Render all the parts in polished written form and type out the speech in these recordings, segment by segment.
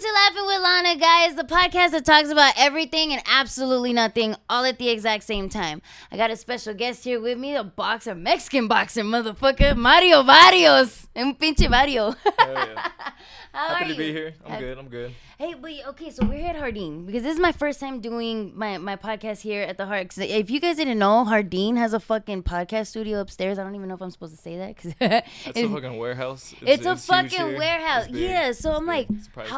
to Laughing with Lana, guys, the podcast that talks about everything and absolutely nothing all at the exact same time. I got a special guest here with me, a boxer, Mexican boxer, motherfucker, Mario Barrios. Un pinche Mario. Yeah. Happy to be here. I'm good. Hey, but okay, so we're here at Hardin because this is my first time doing my podcast here at the Hard. Cause if you guys didn't know, Hardin has a fucking podcast studio upstairs. I don't even know if I'm supposed to say that because it's a fucking warehouse. It's a fucking warehouse. Yeah, so I'm like, Surprised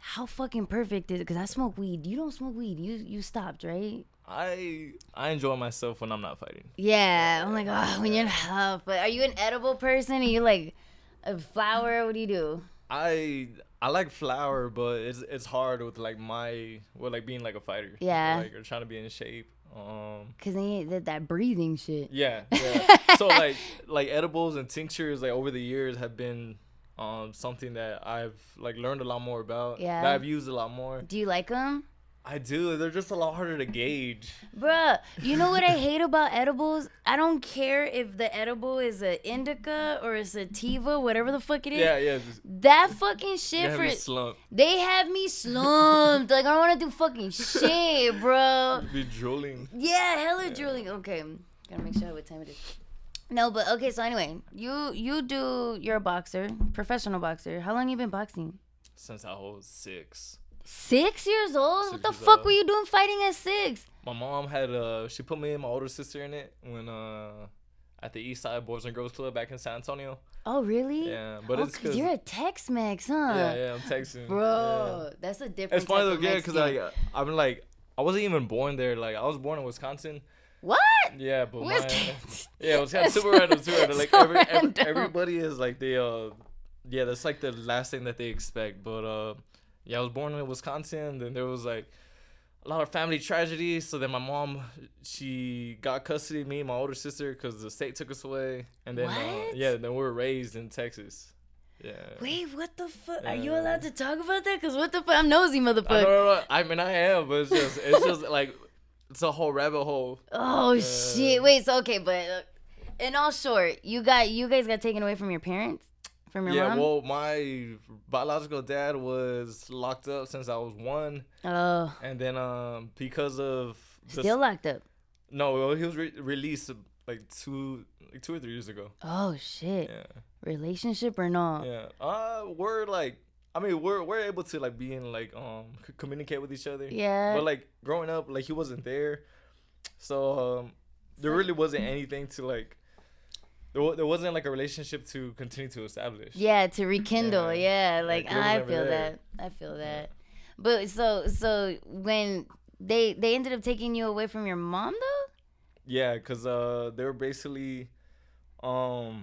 how fucking perfect is it? Because I smoke weed. You don't smoke weed. You stopped, right? I enjoy myself when I'm not fighting. Yeah, I'm like, oh, when you're not. But are you an edible person? Are you like a flower? What do you do? I like flour, but it's hard with like being like a fighter. Yeah. Like or trying to be in shape. Cause they that breathing shit. Yeah. So like edibles and tinctures like over the years have been something that I've like learned a lot more about. Yeah. That I've used a lot more. Do you like them? I do. They're just a lot harder to gauge. Bruh, you know what I hate about edibles? I don't care if the edible is a indica or a sativa, whatever the fuck it is. Yeah. That fucking shit they have me slumped. Like, I don't want to do fucking shit, bro. Be drooling. Yeah, hella drooling. Okay, gotta make sure what time it is. No, but okay, so anyway, you're a boxer, professional boxer. How long you been boxing? Since I was 6. 6 years old? What the fuck were you doing fighting at 6? My mom had she put me and my older sister in it when at the East Side Boys and Girls Club back in San Antonio. Oh really? Yeah, but it's because you're a Tex-Mex, huh? Yeah, I'm Texan. Bro, yeah. That's a different. It's funny though, yeah, because I'm like I wasn't even born there. Like I was born in Wisconsin. What? Yeah, but Wisconsin? Yeah, it was kind of super random too. Like everybody is like yeah, that's like the last thing that they expect. But yeah, I was born in Wisconsin. Then there was like a lot of family tragedy. So then my mom, she got custody of me and my older sister because the state took us away. And then then we were raised in Texas. Yeah. Wait, what the fuck? Are you allowed to talk about that? Because what the fuck? I'm nosy, motherfucker. No. I mean, I am, but it's just like it's a whole rabbit hole. Oh shit! Wait, so okay, but in all short, you guys got taken away from your parents. From your mom? Yeah, well, my biological dad was locked up since I was 1. Oh. And then because of still locked up. No, he was released like 2 or 3 years ago. Oh shit. Yeah. Relationship or not? Yeah. We're like, I mean, we're able to like be in like communicate with each other. Yeah. But like growing up, like he wasn't there, so there really wasn't anything to like. There wasn't like a relationship to continue to establish. Yeah, to rekindle. Yeah, like I feel that. Yeah. But so when they ended up taking you away from your mom though? Yeah, cause they were basically, I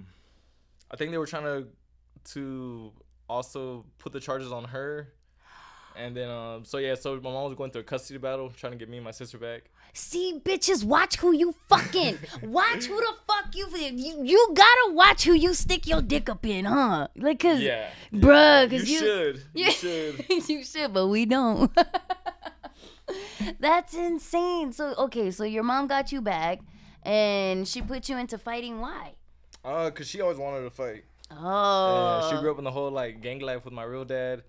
think they were trying to also put the charges on her. And then, so my mom was going through a custody battle, trying to get me and my sister back. See, bitches, watch who you fucking. Watch who the fuck you gotta watch who you stick your dick up in, huh? Like, cause, bruh, cause you should. You should, but we don't. That's insane. So, okay, so your mom got you back, and she put you into fighting. Why? Cause she always wanted to fight. Oh. She grew up in the whole like gang life with my real dad.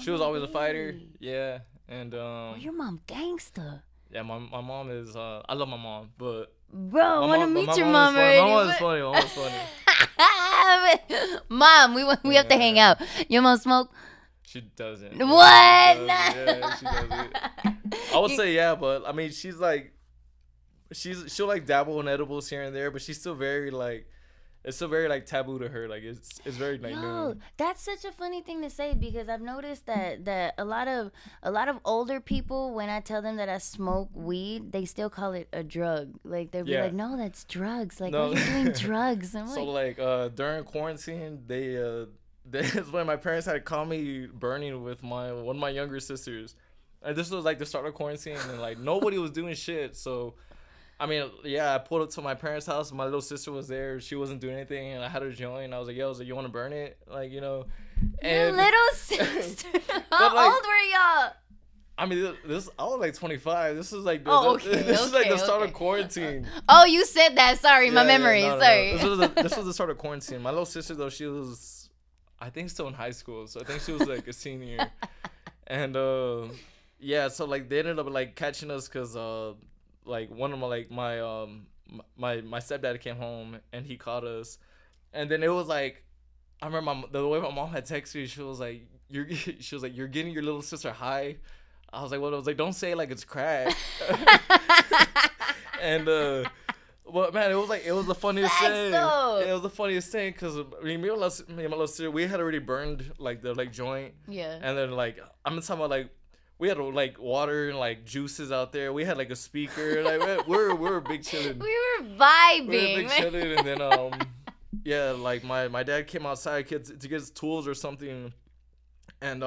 She was always a fighter. Yeah. And your mom gangster. Yeah, my mom is I love my mom, but bro, I want to meet your mom already. My mom is funny. Mom, we have to hang out. Your mom smoke? She doesn't. What? Yeah, she doesn't. I would say yeah, but I mean she'll like dabble in edibles here and there, but she's still very like it's still very like taboo to her. Like it's very like new. That's such a funny thing to say because I've noticed that a lot of older people, when I tell them that I smoke weed, they still call it a drug. Like they'll be like, "No, that's drugs. Like, no. Why are you doing drugs?" I'm like during quarantine, that's when my parents had to call me burning with one of my younger sisters, and this was like the start of quarantine, and like nobody was doing shit, so. I mean, yeah, I pulled up to my parents' house. My little sister was there. She wasn't doing anything, and I had her join. I was like, you want to burn it? Like, you know. And, your little sister? How old were y'all? I mean, I was like 25. This is like this is like the start of quarantine. Oh, you said that. Sorry, my memory. Sorry. No. This was the start of quarantine. My little sister, though, she was, I think, still in high school. So I think she was like a senior. And yeah, so like they ended up like catching us because like one of my like my stepdad came home and he caught us, and then it was like I remember the way my mom had texted me. She was like, you're getting your little sister high. I was like, well, I was like, don't say it like it's crack. And well, man, it was the funniest thing. It was the funniest thing because me and my little sister, we had already burned like the like joint. Yeah. And then like I'm talking about like we had like water and like juices out there. We had like a speaker. Like we were big chilling. We were vibing. We were big chilling, and then yeah, like my dad came outside to get his tools or something, and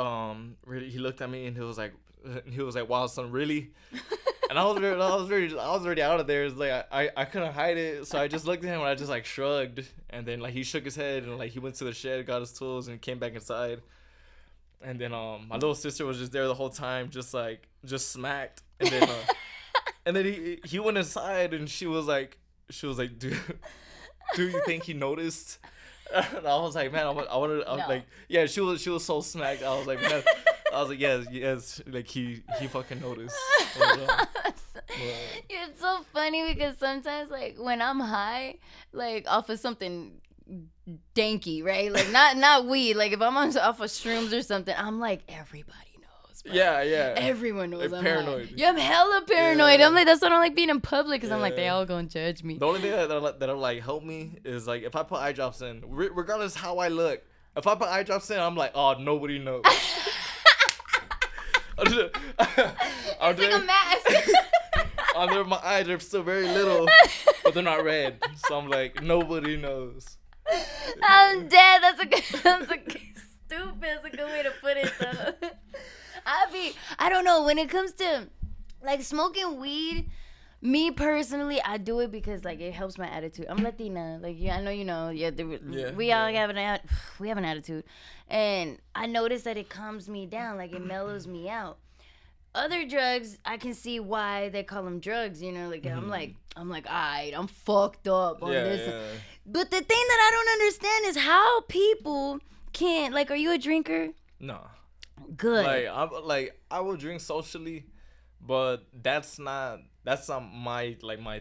he looked at me and he was like, wow, son, really? And I was already out of there. It's like I couldn't hide it, so I just looked at him and I just like shrugged, and then like he shook his head and like he went to the shed, got his tools, and came back inside. And then my little sister was just there the whole time, just smacked. And then and then he went inside and she was like, do you think he noticed? And I was like, man, I wanted no. Like, yeah, she was so smacked. I was like, man, yes, like he fucking noticed. It's so funny because sometimes like when I'm high, like off of something danky, right? Like not weed. Like if I'm off of shrooms or something, I'm like, everybody knows, bro. Yeah. Everyone knows. Like I'm paranoid. Like, yeah, I'm hella paranoid. Yeah. I'm like, that's why I don't like being in public because I'm like, they all gonna judge me. The only thing that'll like help me is like if I put eye drops in, regardless how I look. If I put eye drops in, I'm like, oh, nobody knows. It's like a mask. My eyes are still very little, but they're not red. So I'm like, nobody knows. I'm dead. That's a good way to put it though. I don't know, when it comes to like smoking weed, me personally, I do it because like it helps my attitude. I'm Latina, like yeah, I know you know, we all have an attitude, and I notice that it calms me down, like it mellows me out. Other drugs, I can see why they call them drugs, you know, like I'm like, alright, I'm fucked up on this. Yeah. But the thing that I don't understand is how people can't, like, are you a drinker? No. Good. Like I will drink socially, but that's not my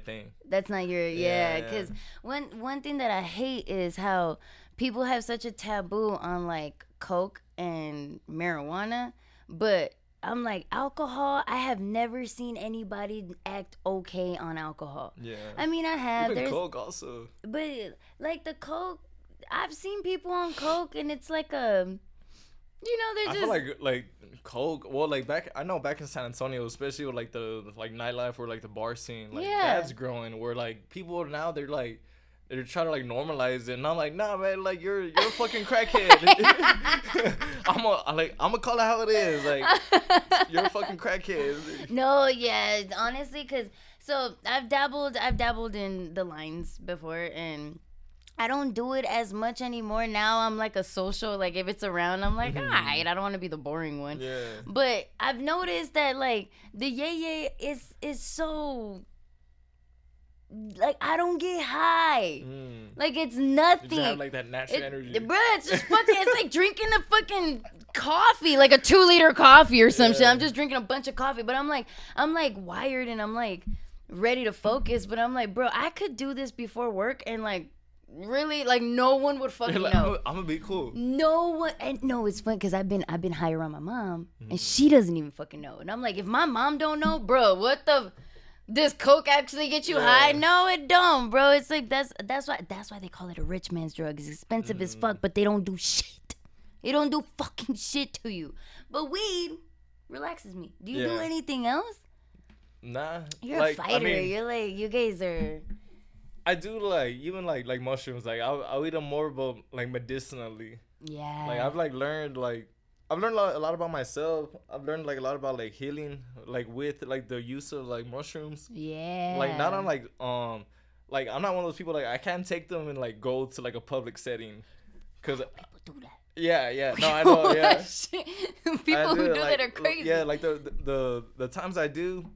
thing. That's not your because one thing that I hate is how people have such a taboo on like coke and marijuana, but I'm like, alcohol, I have never seen anybody act okay on alcohol. Yeah. I mean, I have. Even coke also. But, like, the coke, I've seen people on coke, and it's like a, you know, they're just. I feel like coke, well, like, back in San Antonio, especially with, like, the, like, nightlife or, like, the bar scene, like, that's growing, where, like, people now, they're, like, they're trying to like normalize it, and I'm like, nah, man, like you're a fucking crackhead. I'm gonna call it how it is. Like you're a fucking crackhead. No, yeah, honestly, cause so I've dabbled in the lines before, and I don't do it as much anymore. Now I'm like a social, like if it's around, I'm like, alright, I don't want to be the boring one. Yeah. But I've noticed that like the yay is so. Like I don't get high. Like it's nothing. You just have like that natural energy. Bruh, it's just fucking. It's like drinking a fucking coffee, like a 2-liter coffee or some shit. I'm just drinking a bunch of coffee, but I'm like wired and I'm like ready to focus. But I'm like, bro, I could do this before work and like really like no one would fucking like, know. I'm gonna be cool. No one. And no, it's fun because I've been high around my mom and she doesn't even fucking know. And I'm like, if my mom don't know, bro, what the. Does coke actually get you high? No, it don't, bro. It's like that's why they call it a rich man's drug. It's expensive as fuck, but they don't do shit. They don't do fucking shit to you. But weed relaxes me. Do you do anything else? Nah. You're a fighter. I mean, you're like, you guys are. I do like even like mushrooms. Like I'll eat them more, but like medicinally. Yeah. Like I've learned a lot about myself. I've learned like a lot about like healing, like with like the use of like mushrooms. Yeah. Like not on like I'm not one of those people like I can't take them and like go to like a public setting, cause people do that. Yeah. No, I know. Yeah. People who do like, that are crazy. Yeah, like the times I do,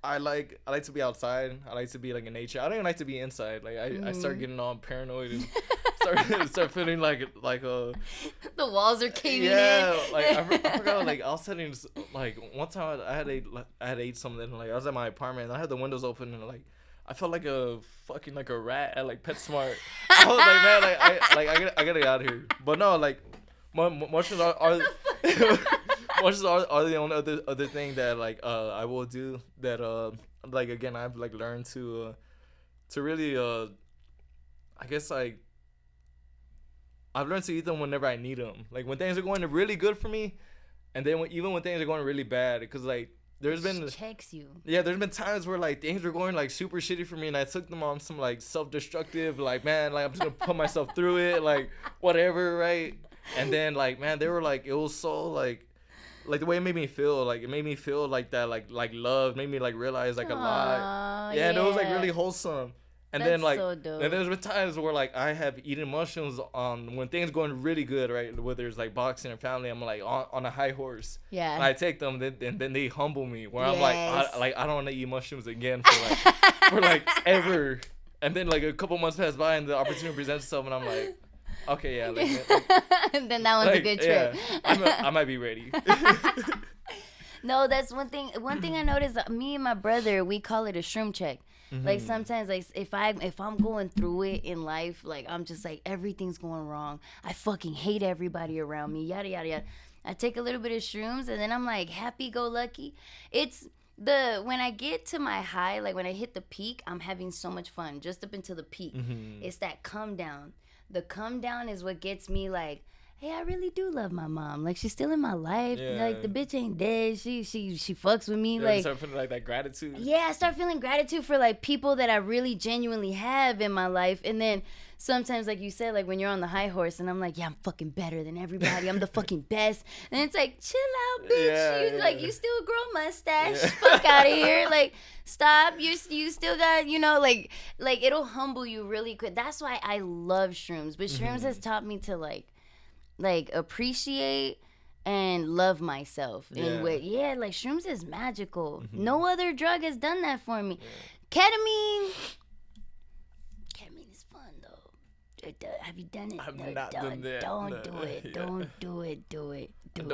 I like to be outside. I like to be like in nature. I don't even like to be inside. Like I start getting all paranoid and start feeling like the walls are caving in. Yeah, like I forgot. Like I was sitting like one time I had ate something. Like I was at my apartment and I had the windows open and like I felt like a fucking like a rat at like PetSmart. I was like, man, I gotta get out of here. But no, like mushrooms are mushrooms are the only other thing that like I will do that like again I've like learned to really I guess like I've learned to eat them whenever I need them. Like when things are going really good for me, and then even when things are going really bad, because like there's been checks you. Yeah, there's been times where like things were going like super shitty for me, and I took them on some like self-destructive, like man, like I'm just gonna put myself through it, like whatever, right? And then like man, they were like it was so like the way it made me feel like that like love made me like realize like a lot. Yeah, and it was like really wholesome. And That's then like so dope. and there's been times where like I have eaten mushrooms on when things going really good, right? Whether it's like boxing or family, I'm like on a high horse. Yeah. And I take them, and then they humble me. Where I'm Yes. like I don't want to eat mushrooms again for like ever. And then like a couple months pass by and the opportunity presents itself, and I'm like, okay, yeah. And then that one's a good trip. Yeah, I might be ready. No, that's one thing. One thing I noticed. Me and my brother, we call it a shroom check. Mm-hmm. Like sometimes, like if I'm going through it in life, like I'm just like everything's going wrong. I fucking hate everybody around me. Yada yada yada. I take a little bit of shrooms and then I'm like happy go lucky. It's when I get to my high, like when I hit the peak, I'm having so much fun just up until the peak. Mm-hmm. It's that come down. The come down is what gets me like, hey, I really do love my mom. Like she's still in my life. Yeah. Like the bitch ain't dead. She fucks with me. Yeah, like start feeling like that gratitude. Yeah, I start feeling gratitude for like people that I really genuinely have in my life. And then sometimes, like you said, like when you're on the high horse and I'm like, yeah, I'm fucking better than everybody. I'm the fucking best. And it's like, chill out, bitch. Yeah, like you still grow mustache. Yeah. Fuck out of here. Like stop. You still got, like it'll humble you really quick. That's why I love shrooms. But shrooms has taught me to like appreciate and love myself. Yeah. And like shrooms is magical. Mm-hmm. No other drug has done that for me. Yeah. Ketamine is fun though. Have you done it? I've not done that. Don't do it. Yeah. Don't do it. Do it. Don't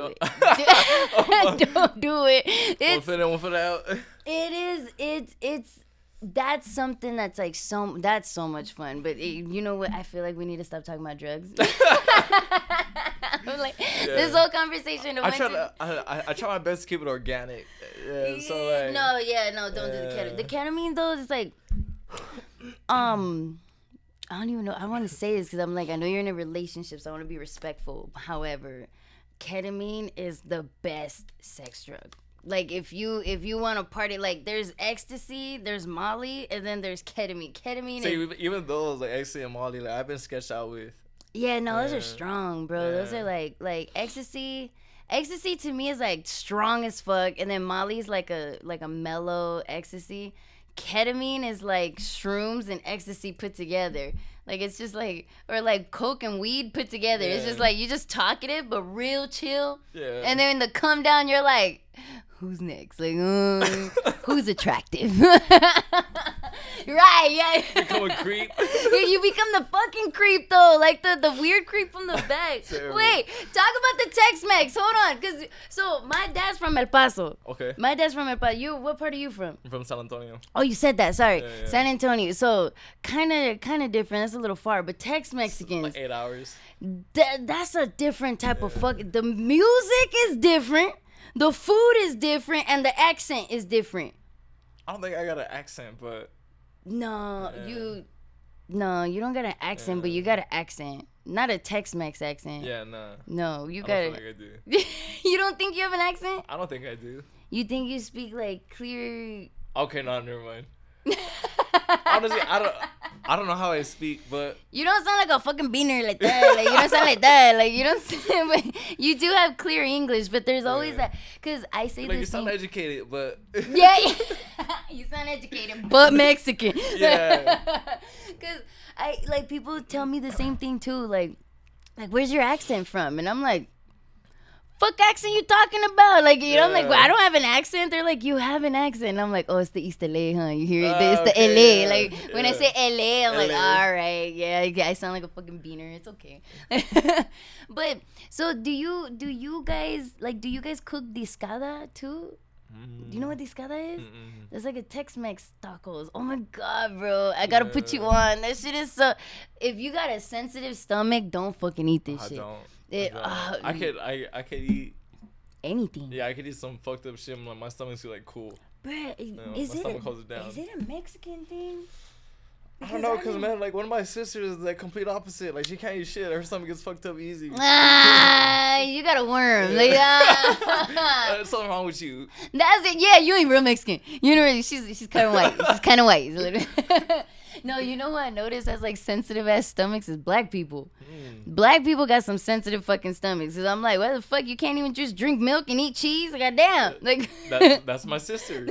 do it. We'll fit out. It's that's something that's like that's so much fun. But you know what? I feel like we need to stop talking about drugs. I'm like, this whole conversation. I try my best to keep it organic. Yeah, so like, no, don't do the ketamine. The ketamine though is like, I don't even know. I want to say this because I'm like, I know you're in a relationship, so I want to be respectful. However, ketamine is the best sex drug. Like if you want to party, like there's ecstasy, there's Molly, and then there's ketamine. So even those like ecstasy and Molly, like I've been sketched out with. Yeah, no, those are strong, bro. Yeah. Those are like ecstasy. Ecstasy to me is like strong as fuck, and then Molly's like a mellow ecstasy. Ketamine is like shrooms and ecstasy put together. Like it's just like, or like coke and weed put together. Yeah. It's just like you just talkative but real chill. Yeah. And then the come down, you're like, who's next? Like, who's attractive? Right, yeah. Become a creep. You become the fucking creep though, like the weird creep from the back. Wait, talk about the Tex-Mex. Hold on, so my dad's from El Paso. Okay. My dad's from El Paso. What part are you from? I'm from San Antonio. Oh, you said that. Sorry, yeah. San Antonio. So kind of different. That's a little far, but Tex-Mexicans. Like 8 hours. That's a different type of fuck. The music is different. The food is different, and the accent is different. I don't think I got an accent, but no, you don't got an accent, but you got an accent, not a Tex-Mex accent. Yeah, no. No, you got. I don't feel like I do. You don't think you have an accent? I don't think I do. You think you speak like clear? Okay, no, never mind. Honestly, I don't know how I speak, but you don't sound like a fucking beaner like that. Like you don't sound like that. Like you don't. But you do have clear English, but there's always that. Cause I say like this. You sound educated, but yeah, you sound educated, but Mexican. Yeah. Cause I like people tell me the same thing too. Like where's your accent from? And I'm like, fuck accent you talking about? Like, you know, I'm like, well, Yeah. I don't have an accent. They're like, you have an accent. And I'm like, oh, it's the East LA, huh? You hear it? It's the Okay, LA. yeah, Like, when I yeah. say LA, I'm like, LA. all right, yeah, I sound like a fucking beaner. It's okay. But so do you guys cook discada too? Do you know what discada is? Mm-mm. It's like a Tex-Mex tacos. Oh my god, bro! I gotta put you on. That shit is so. If you got a sensitive stomach, don't fucking eat this shit. I could eat anything. Yeah, I could eat some fucked up shit. My stomach's like cool. Bruh, My is stomach holds it down. a Mexican thing? I don't know, cause man, like one of my sisters is like complete opposite. Like she can't eat shit. Her stomach gets fucked up easy. You got a worm. Like, There's something wrong with you. That's it. Yeah, you ain't real Mexican. You know, she's kind of white. She's kind of white. No, you know what I noticed has like sensitive ass stomachs is black people. Black people got some sensitive fucking stomachs. Cause I'm like, why the fuck you can't even just drink milk and eat cheese? Like, goddamn. Like that's my sister.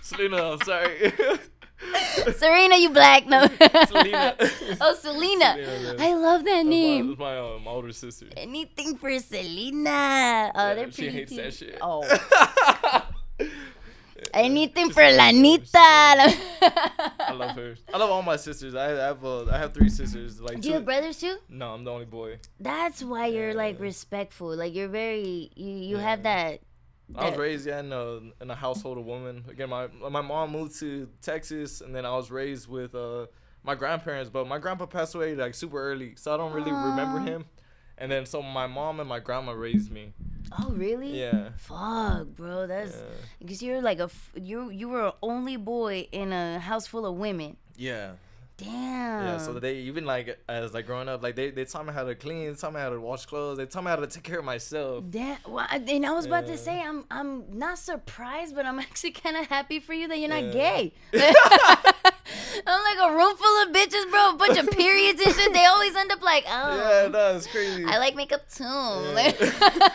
Selena, I'm sorry. Serena, you black? No. Selena. Oh, Selena. I love that name. That's my older sister. Anything for Selena. Oh, they're she pretty hates too. that shit. Oh. Anything for Lanita. I love her. I love all my sisters. I have 3 sisters. Like, do you have brothers too? No, I'm the only boy. That's why you're like respectful. Like you're very you have that. I was raised in a household of women. Again, my mom moved to Texas, and then I was raised with my grandparents. But my grandpa passed away like super early, so I don't really remember him. And then so my mom and my grandma raised me. Oh really? Yeah. Fuck, bro. That's because you're like you were an only boy in a house full of women. Yeah. Damn. Yeah, so they even like as like growing up, like they taught me how to clean, they taught me how to wash clothes, they taught me how to take care of myself. Damn. Well, and I was about to say I'm not surprised, but I'm actually kind of happy for you that you're not gay. I'm like a room full of bitches, bro, a bunch of periods and shit. They always end up like, oh. Yeah, no, it's crazy. I like makeup too. Yeah.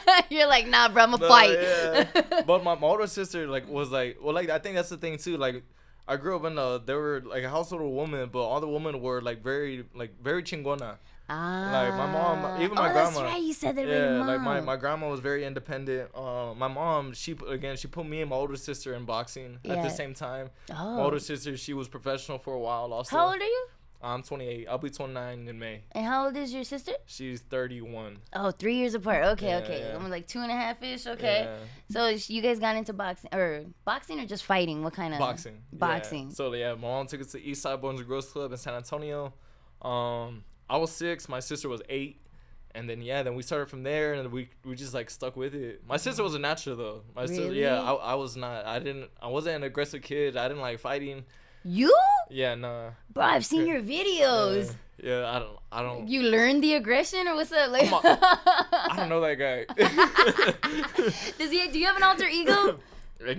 Like, you're like, nah, bro, I'm a fight. Yeah. But my older sister like was like, well, like I think that's the thing too, like. I grew up in they were like a household of women, but all the women were like very chingona. Like my mom, even my grandma. That's right. You said that about Yeah, your mom. like my grandma was very independent. My mom, she put me and my older sister in boxing at the same time. Oh. My older sister, she was professional for a while also. How old are you? I'm 28. I'll be 29 in May. And how old is your sister? She's 31. Oh, 3 years apart. Okay, Yeah, okay. yeah. I'm like 2.5-ish. Okay. Yeah. So you guys got into boxing or just fighting? What kind of Boxing. Boxing. Yeah. So yeah, my mom took us to Eastside Boys and Girls Club in San Antonio. I was 6. My sister was 8. And then then we started from there, and we just like stuck with it. My sister was a natural though. My sister, I was not. I wasn't an aggressive kid. I didn't like fighting. You? Yeah, nah. Bro, I've seen your videos. Yeah, I don't. You learned the aggression, or what's up? Like, I don't know that guy. Do you have an alter ego?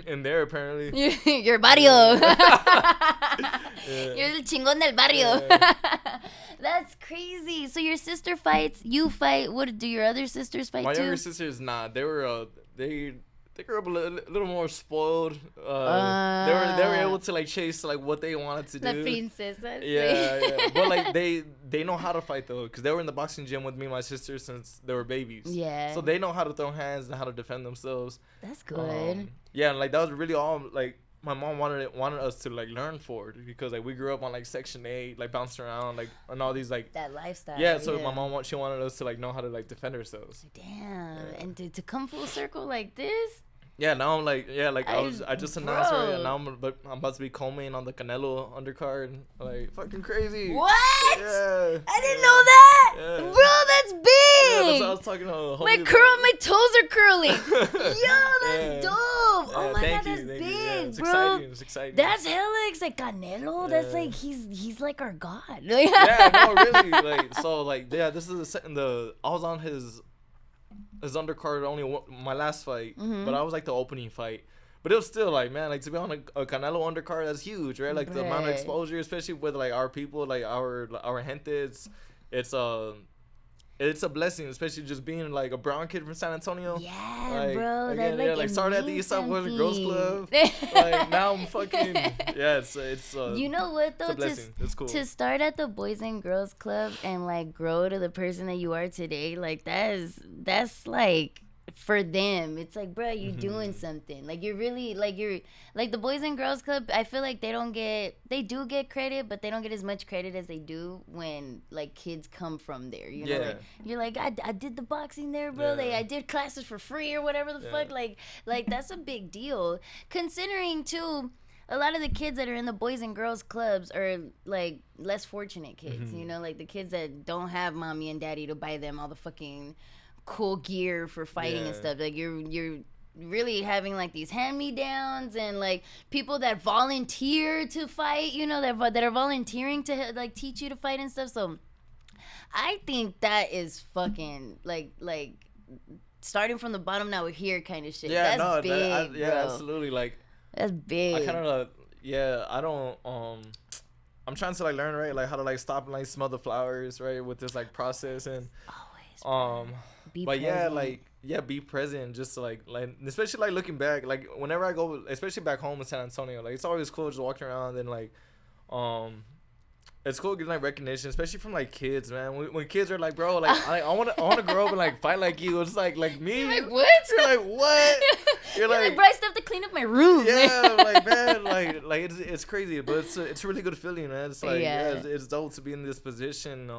In there, apparently. You're barrio. Yeah. You're el chingón del barrio. Yeah. That's crazy. So your sister fights, you fight. What do your other sisters fight My too? younger sisters, nah. They were they grew up a little more spoiled. They were able to like chase like what they wanted to do. La princesa. Yeah. But like they know how to fight though, because they were in the boxing gym with me and my sister since they were babies. Yeah. So they know how to throw hands and how to defend themselves. That's good. Yeah, and like that was really all like my mom wanted us to like learn for it, because like we grew up on like Section 8, like bouncing around like and all these like that lifestyle. Yeah, so my mom she wanted us to like know how to like defend ourselves. Damn. And to come full circle like this. Yeah, now I'm like, I just announced her, and now I'm about to be co-main on the Canelo undercard. Like, fucking crazy. What? Yeah. I didn't know that. Yeah. Bro, that's big. Yeah, that's what I was talking to. My toes are curling. Yo, that's dope. Oh my God, that's big, Yeah, it's bro. exciting. It's exciting. That's hella exciting. Canelo, that's like, he's like our God. Yeah, no, really. Like, so, like, yeah, this is I was on his undercard only my last fight, but I was like the opening fight. But it was still like, man, like to be on a Canelo undercard, that's huge, right? Like the amount of exposure, especially with like our people, like our gente, it's it's a blessing, especially just being like a brown kid from San Antonio. Yeah, like, bro. Again, That, like started at the East Side Boys Girls Club. Like now I'm fucking it's you know what though? It's a blessing. It's cool. To start at the Boys and Girls Club and like grow to the person that you are today, like that's like for them. It's like, bro, you're doing something. Like you're really like the Boys and Girls Club. I feel like they do get credit, but they don't get as much credit as they do when like kids come from there. You know, like, you're like, I did the boxing there, bro. Like I did classes for free or whatever the fuck. Like that's a big deal considering too. A lot of the kids that are in the Boys and Girls Clubs are like less fortunate kids. You know, like the kids that don't have mommy and daddy to buy them all the fucking cool gear for fighting and stuff. Like you're really having like these hand-me-downs and like people that volunteer to fight, you know, that are volunteering to like teach you to fight and stuff. So I think that is fucking like starting from the bottom, now we're here kind of shit. Yeah, that's big, yeah, bro. absolutely. Like that's big. I kind of I don't I'm trying to like learn, right, like how to like stop and like smell the flowers, right, with this like process. And always be but present. be present, just to, like especially like looking back, like whenever I go, especially back home in San Antonio, like it's always cool just walking around and like it's cool getting like recognition, especially from like kids, man. When kids are like, bro, like I want to grow up and like fight like you. It's like me. You're like, what? You're like, what? You're like, bro, I still have to clean up my room. Yeah, like man, like it's crazy, but it's a really good feeling, man. It's like it's dope to be in this position.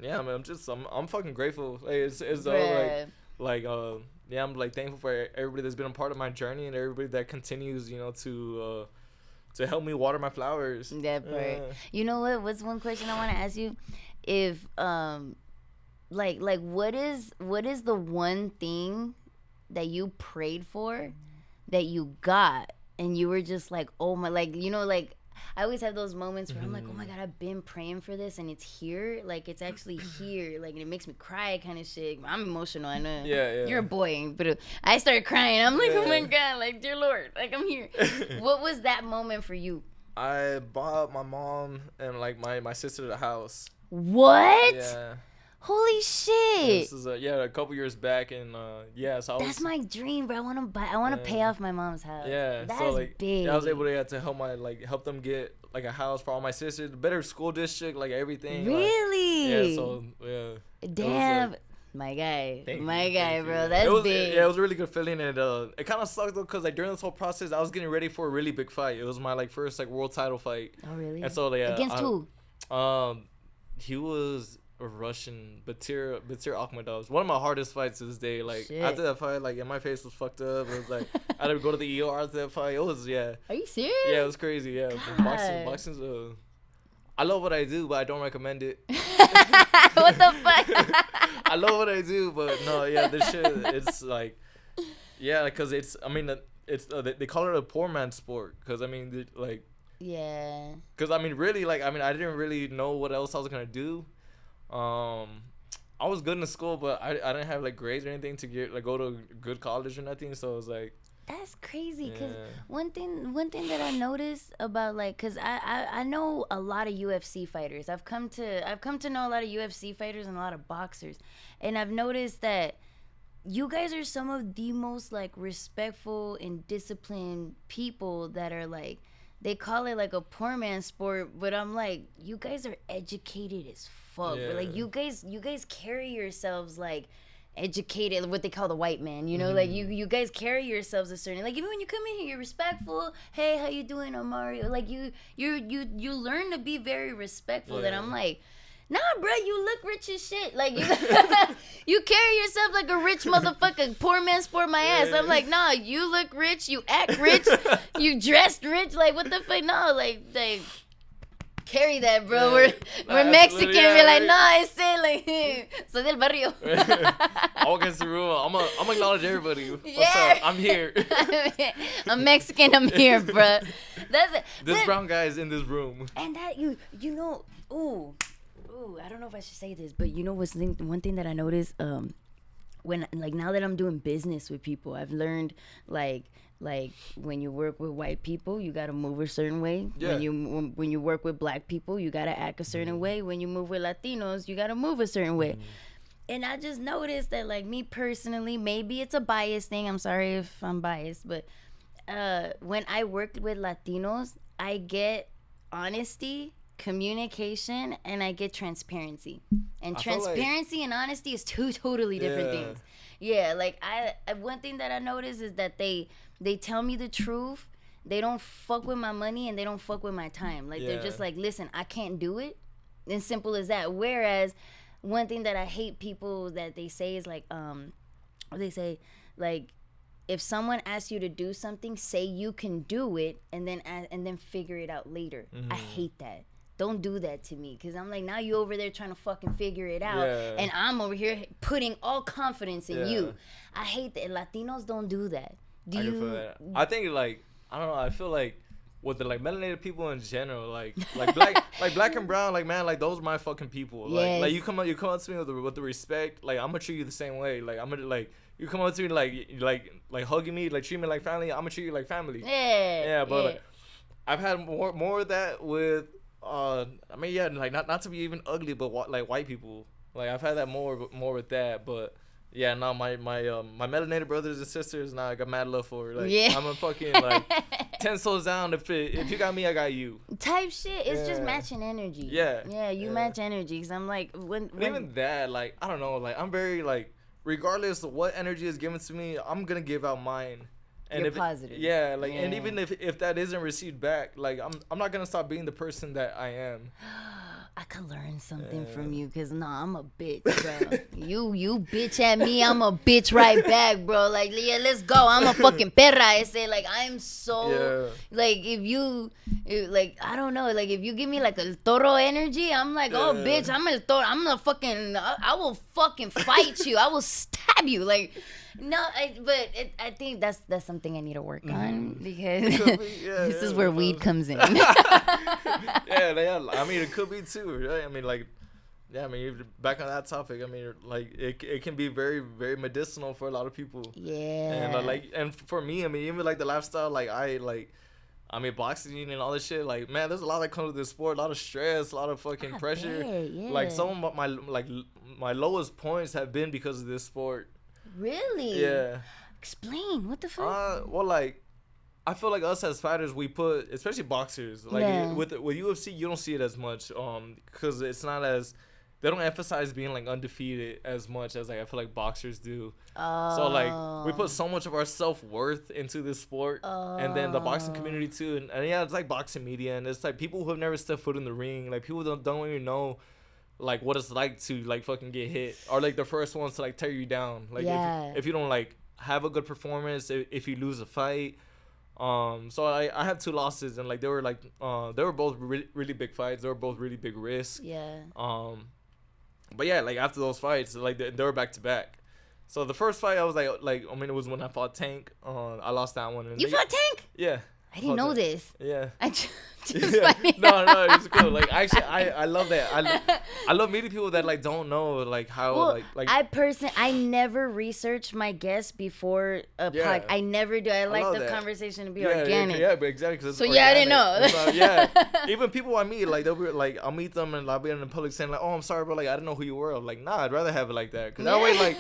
Yeah, man, I'm fucking grateful. Like it's dope, I'm like thankful for everybody that's been a part of my journey and everybody that continues, you know, to help me water my flowers. That part. You know what? What's one question I want to ask you? If like what is the one thing that you prayed for that you got and you were just like, oh my, like, you know, like I always have those moments where I'm like, oh my God, I've been praying for this and it's here. Like it's actually here. Like, and it makes me cry kind of shit. I'm emotional. I know. Yeah. You're a boy, but I started crying. I'm like, oh my God, like, dear Lord, like I'm here. What was that moment for you? I bought my mom and like my sister the house. What? Yeah. Holy shit! This is a couple years back, and so that's my dream, bro. I want to pay off my mom's house. Yeah, that's so like big. I was able to help them get like a house for all my sisters, better school district, like everything. Really? Damn. My guy, bro. That's big. Yeah, it was a really good feeling, and it kind of sucked though, cause like during this whole process, I was getting ready for a really big fight. It was my like first like world title fight. Oh really? And so against who? He was a Russian, Batir Akhmedov. One of my hardest fights to this day. Like after that fight, like my face was fucked up. It was like I had to go to the ER after that fight. It was Are you serious? Yeah, it was crazy. Yeah, boxing's I love what I do, but I don't recommend it. What the fuck? I love what I do, but no, yeah, this shit, it's like, yeah, because it's, I mean, it's they call it a poor man's sport, because I mean, like, yeah, because I mean, really, like, I mean, I didn't really know what else I was gonna do. I was good in school, but I didn't have like grades or anything to go to a good college or nothing, so it was like. That's crazy, because one thing that I noticed about, like, because I know a lot of UFC fighters. I've come to know a lot of UFC fighters and a lot of boxers, and I've noticed that you guys are some of the most like respectful and disciplined people that are like, they call it like a poor man's sport, but I'm like, you guys are educated as fuck. But like you guys carry yourselves like educated, what they call the white man, you know, like you guys carry yourselves a certain, like even when you come in here, you're respectful. Hey, how you doing, Mario? Like you learn to be very respectful. That I'm like, nah, bro, you look rich as shit. Like you, you carry yourself like a rich motherfucker. Poor man sport my ass. I'm like, nah, you look rich, you act rich, you dressed rich. Like what the fuck? No, like. Carry that, bro. We're Mexican. We're like, nah, it's like, soy del barrio. I walk into the room. I'm acknowledge everybody. What's up? I'm here. I'm Mexican. I'm here, bro. That's it. This brown guy is in this room. And that you know, ooh, I don't know if I should say this, but you know what's one thing that I noticed, when like now that I'm doing business with people, I've learned like when you work with white people, you gotta move a certain way. Yeah. When you work with black people, you gotta act a certain way. When you move with Latinos, you gotta move a certain way. And I just noticed that, like, me personally, maybe it's a bias thing. I'm sorry if I'm biased, but when I work with Latinos, I get honesty, communication, and I get transparency. And transparency and honesty is two totally different things. Yeah, like I one thing that I noticed is that they tell me the truth. They don't fuck with my money and they don't fuck with my time. Like they're just like, listen, I can't do it. And simple as that. Whereas one thing that I hate people that they say is like, they say like, if someone asks you to do something, say you can do it, and then figure it out later. I hate that. Don't do that to me, because I'm like, now you over there trying to fucking figure it out, and I'm over here putting all confidence in you. I hate that. Latinos don't do that. I can feel that. I think, like, I don't know, I feel like with the, like, melanated people in general, like black and brown, like, man, like, those are my fucking people. Yes. Like you come up to me with the respect, like, I'm gonna treat you the same way. Like, I'm gonna, like, you come up to me like hugging me, like, treat me like family, I'm gonna treat you like family. Yeah. But like, I've had more of that with I mean, like, not to be even ugly, but like white people. Like, I've had that more with that. But yeah, no, my melanated brothers and sisters, I got mad love for. Like, I'm a fucking, like, 10 souls down. If you got me, I got you. Type shit. It's just matching energy. Yeah, you match energy. Cause I'm like, when even that, like, I don't know, like, I'm very, like, regardless of what energy is given to me, I'm gonna give out mine. And you're if positive. And even if that isn't received back, like, I'm not gonna stop being the person that I am. I could learn something from you, cause I'm a bitch, bro. you bitch at me, I'm a bitch right back, bro. Like, yeah, let's go. I'm a fucking perra. I say, like, I'm so like, I don't know, like, if you give me like a toro energy, I'm like, oh bitch, I'm a toro. I'm gonna fucking, I will fucking fight you. I will stab you, like. No, I think that's something I need to work on, because this is where weed comes in. I mean, it could be too, right? I mean, like, I mean, back on that topic, I mean, like, it can be very, very medicinal for a lot of people. Yeah. And and for me, I mean, even like the lifestyle, like, I mean, boxing and all this shit, like, man, there's a lot that comes with this sport, a lot of stress, a lot of fucking pressure. Like, some of my lowest points have been because of this sport. Really? Yeah. Explain. What the fuck? Well, like, I feel like us as fighters, we put, especially boxers, like, with UFC, you don't see it as much, because it's not as, they don't emphasize being, like, undefeated as much as, like, I feel like boxers do. So, like, we put so much of our self-worth into this sport, and then the boxing community too, and yeah, it's like boxing media, and it's like people who have never stepped foot in the ring, like, people don't even know, like, what it's like to, like, fucking get hit, or, like, the first ones to, like, tear you down, like, if you don't, like, have a good performance, if you lose a fight. So I have 2 losses, and, like, they were both really big fights. They were both really big risks. But yeah, like, after those fights, like, they were back to back. So the first fight, I was like, I mean, it was when I fought Tank. I lost that one. And you fought Tank? Yeah. I didn't know this. Yeah. I just No, it's cool. Like, actually, I love that. I love meeting people that, like, don't know, like, how, well, I never researched my guests before a podcast. I never do. I like the conversation to be organic. Yeah, but exactly. 'Cause it's organic. I didn't know. Even people I meet, like, they'll be like, I'll meet them and I'll be in the public saying, like, oh, I'm sorry, bro, like, I didn't know who you were. I'm like, nah, I'd rather have it like that, because that way,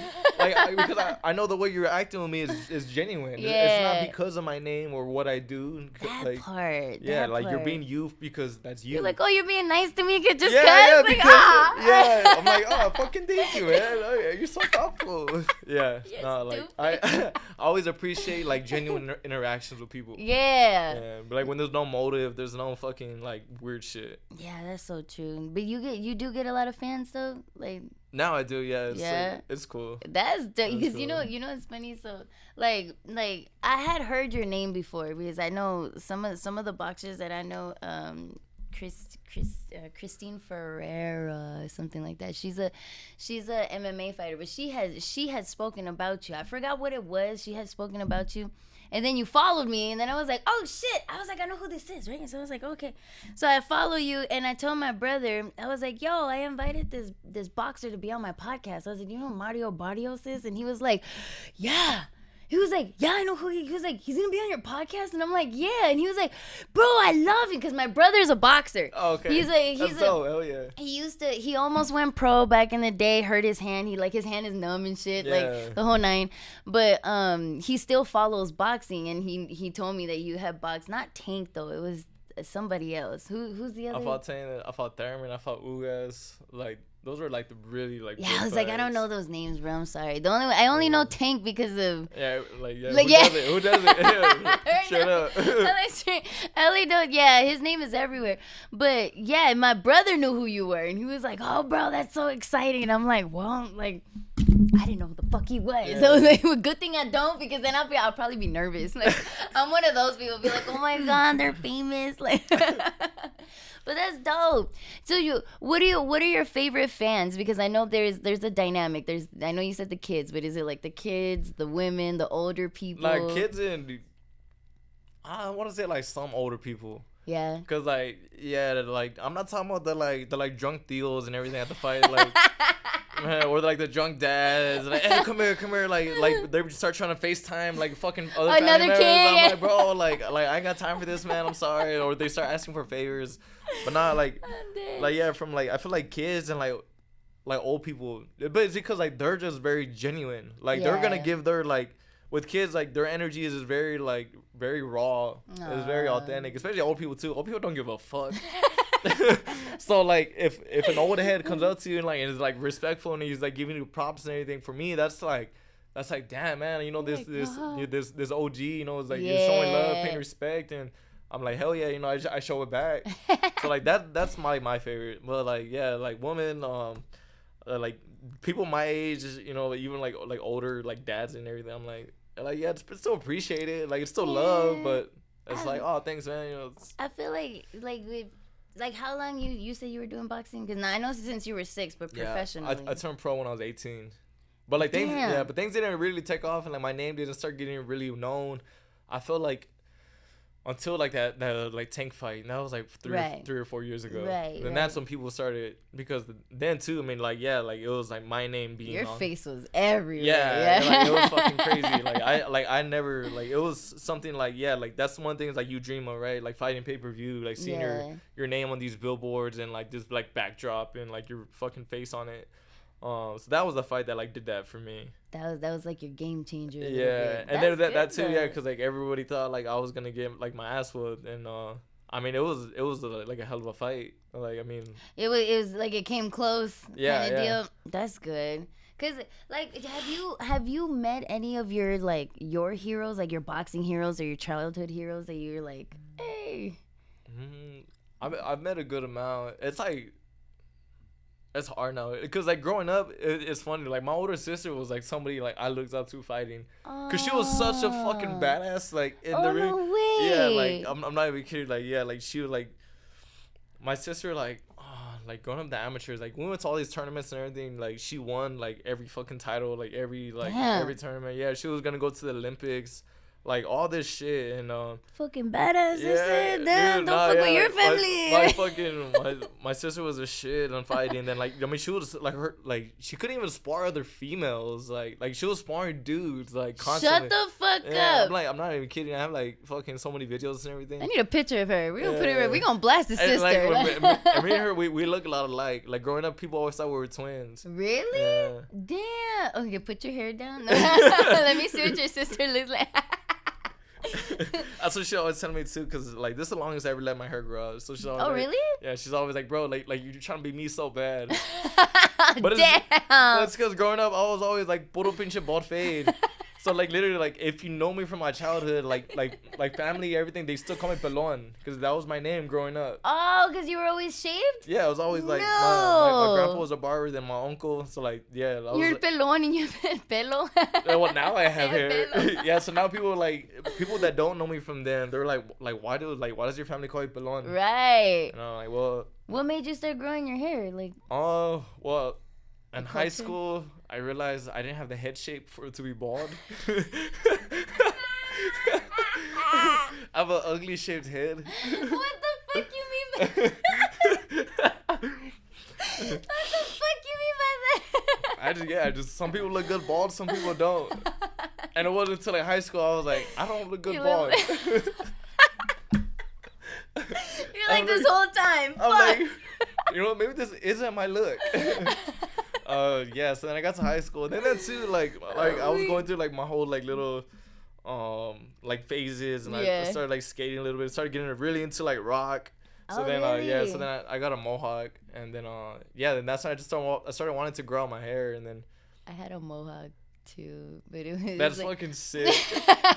because I know the way you're acting with me is genuine. It's not because of my name or what I do. That part. You're being you because that's you. You're like, oh, you're being nice to me just because. Like, I'm like, oh, fucking thank you, man. You're so thoughtful. You're like, I always appreciate, like, genuine interactions with people. Yeah. But, like, when there's no motive, there's no fucking, like, weird shit. Yeah, that's so true. But you do get a lot of fans though, like. Now I do, Like, it's cool. That's because cool. you know it's funny. So like I had heard your name before, because I know some of the boxers that I know. Christine Ferreira, something like that. She's a MMA fighter, but she had spoken about you. I forgot what it was. She had spoken about you. And then you followed me, and then I was like, oh, shit. I was like, I know who this is, right? And so I was like, okay. So I follow you, and I told my brother, I was like, yo, I invited this boxer to be on my podcast. I was like, you know who Mario Barrios is? And he was like, yeah. He was like, yeah, I know who he was like, he's going to be on your podcast? And I'm like, yeah. And he was like, bro, I love him because my brother's a boxer. Oh, okay. Hell yeah. He almost went pro back in the day, hurt his hand. His hand is numb and shit, like the whole nine. But he still follows boxing. And he told me that you had boxed, not Tank though. It was somebody else. Who's the other? I fought Tank, I fought Thurman, I fought Ugas. Like, those were like the really like. Yeah, I was like, I don't know those names, bro. I'm sorry. I only know Tank because of. Yeah, who does it? Yeah. Shut up. Ellie don't. Yeah, his name is everywhere. But yeah, my brother knew who you were, and he was like, "Oh, bro, that's so exciting." And I'm like, "Well, like, I didn't know who the fuck he was." Yeah. So I was like, well, good thing I don't, because then I'll probably be nervous. Like, I'm one of those people, be like, "Oh my god, they're famous." Like. But that's dope. So what are your favorite fans? Because I know there's a dynamic. I know you said the kids, but is it like the kids, the women, the older people? Like kids and I want to say like some older people. Yeah. Cause like I'm not talking about the drunk deals and everything at the fight, like or like the drunk dads, like, hey, come here, like they start trying to FaceTime like fucking other another family kid. members. I'm like, bro, like I ain't got time for this, man. I'm sorry. Or they start asking for favors, but not like from like I feel like kids and like old people, but it's because like they're just very genuine. Like they're gonna give their like. With kids, like, their energy is very raw. It's very authentic, especially old people, too. Old people don't give a fuck. So, like, if an old head comes up to you and, like, is, like, respectful and he's, like, giving you props and everything, for me, that's, like, damn, man, you know, this OG, you know, is, like, you're showing love, paying respect, and I'm like, hell yeah, you know, I show it back. So, like, that's my favorite. But, like, yeah, like, women, like, people my age, you know, even, like older, like, dads and everything, I'm like, yeah, it's still appreciated. Like, it's still love, but it's like, oh, thanks, man. You know, I feel like how long you said you were doing boxing? Because I know since you were 6, but professionally. I turned pro when I was 18. But like things didn't really take off, and like my name didn't start getting really known. I feel like until like that like Tank fight, and that was like 3 or 4 years ago. Right. And that's when people started, because then too, I mean, like, yeah, like it was like my name being your on. face was everywhere. Yeah. Like, it was fucking crazy. I never, like, it was something like, yeah, like that's one thing is like you dream of, right? Like fighting pay-per-view, like seeing your name on these billboards and like this like backdrop and like your fucking face on it. So that was the fight that like did that for me. That was like your game changer. Yeah, and then that too, yeah, because like everybody thought like I was gonna get like my ass whooped, and I mean it was like a hell of a fight. Like, I mean, it was like it came close. Yeah, deal. That's good. Cause like, have you met any of your like your heroes, like your boxing heroes or your childhood heroes that you're like, hey? I've met a good amount. It's like. It's hard now, because like growing up, it's funny. Like my older sister was like somebody like I looked up to fighting, cause she was such a fucking badass. Like in the ring, no way. Yeah. Like I'm not even kidding. Like yeah, like she was like my sister. Like like growing up the amateurs. Like we went to all these tournaments and everything. Like she won like every fucking title. Like every tournament. Yeah, she was gonna go to the Olympics. Like all this shit, and fucking badass. Damn, don't fuck with your family. My sister was a shit on fighting. Then like, I mean, she was like she couldn't even spar other females. Like she was sparring dudes like constantly. Shut the fuck up. I'm not even kidding. I have like fucking so many videos and everything. I need a picture of her. We gonna put her. We gonna blast the sister. Like, me and her, we look a lot alike. Like growing up, people always thought we were twins. Really? Yeah. Damn. Okay, put your hair down. Let me see what your sister looks like. That's what she always tell me too, cause like this is the longest I ever let my hair grow up. So she's always really? Yeah, she's always like, bro, like you're trying to be me so bad. But it's cause growing up I was always like puro pinche bald fade. So like literally like if you know me from my childhood, like family, everything, they still call me Pelon, because that was my name growing up. Oh, because you were always shaved? Yeah, I was always like my grandpa was a barber, then my uncle. So like yeah, you're like, Pelon and you have pelo. Well, now I have hair. Yeah, so now people that don't know me from then, they're like why does your family call you Pelon? Right. And I'm like, well, what made you start growing your hair? Like, well, in high school, I realized I didn't have the head shape for it to be bald. I have an ugly shaped head. What the fuck you mean by What the fuck you mean by that? I just some people look good bald, some people don't. And it wasn't until like high school I was like, I don't look good You bald. You're like, this whole time. I'm like, you know, maybe this isn't my look. Yeah. So then I got to high school, and then that too, like I was going through like my whole like little like phases, and I started like skating a little bit. Started getting really into like rock. So then really? so then I got a mohawk, and then then that's when I started wanting to grow out my hair, and then I had a mohawk too, but it was that's like... fucking sick.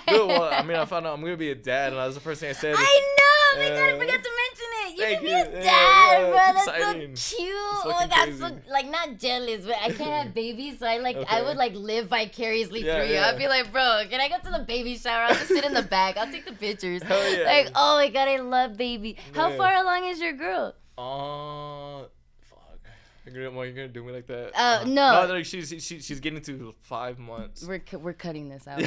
Dude, well, I mean, I found out I'm gonna be a dad, and that was the first thing I said. I know. I forgot to mention it. You're gonna be a dad, bro. That's exciting. so cute. Oh my god, so like not jealous, but I can't have babies, so I would like live vicariously through you. I'd be like, bro, can I go to the baby shower? I'll just sit in the back. I'll take the pictures. Hell yeah. Like, oh my god, I love baby. How far along is your girl? You're gonna do me like that? No. No, like she's getting to 5 months. We're cutting this out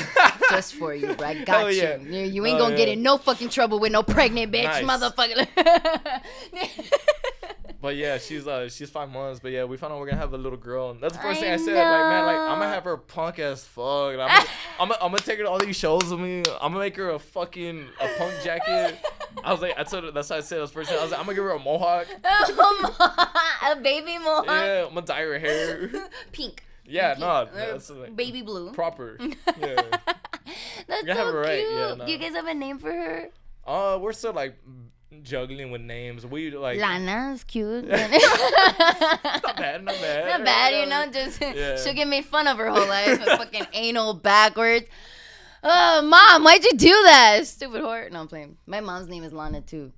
just for you, bro. I got you. Yeah. You ain't gonna get in no fucking trouble with no pregnant bitch, motherfucker. But yeah, she's 5 months. But yeah, we found out we're gonna have a little girl, and that's the first thing I said. Like, man, like I'm gonna have her punk as fuck. I'm gonna take her to all these shows with me. I'm gonna make her a punk jacket. I was like, that's what I said. The first thing I was like, I'm gonna give her a mohawk. A baby mohawk. Yeah, I'm gonna dye her hair. Pink. Yeah, Pink. no, that's like baby blue. Proper. Yeah. That's so cute. Right. Yeah, no. Do you guys have a name for her? We're still like juggling with names. We like Lana is cute. Not bad. Not bad, you know. Just she'll get made fun of her whole life. Fucking anal backwards. Oh, Mom, why'd you do that? Stupid whore. No, I'm playing. My mom's name is Lana, too.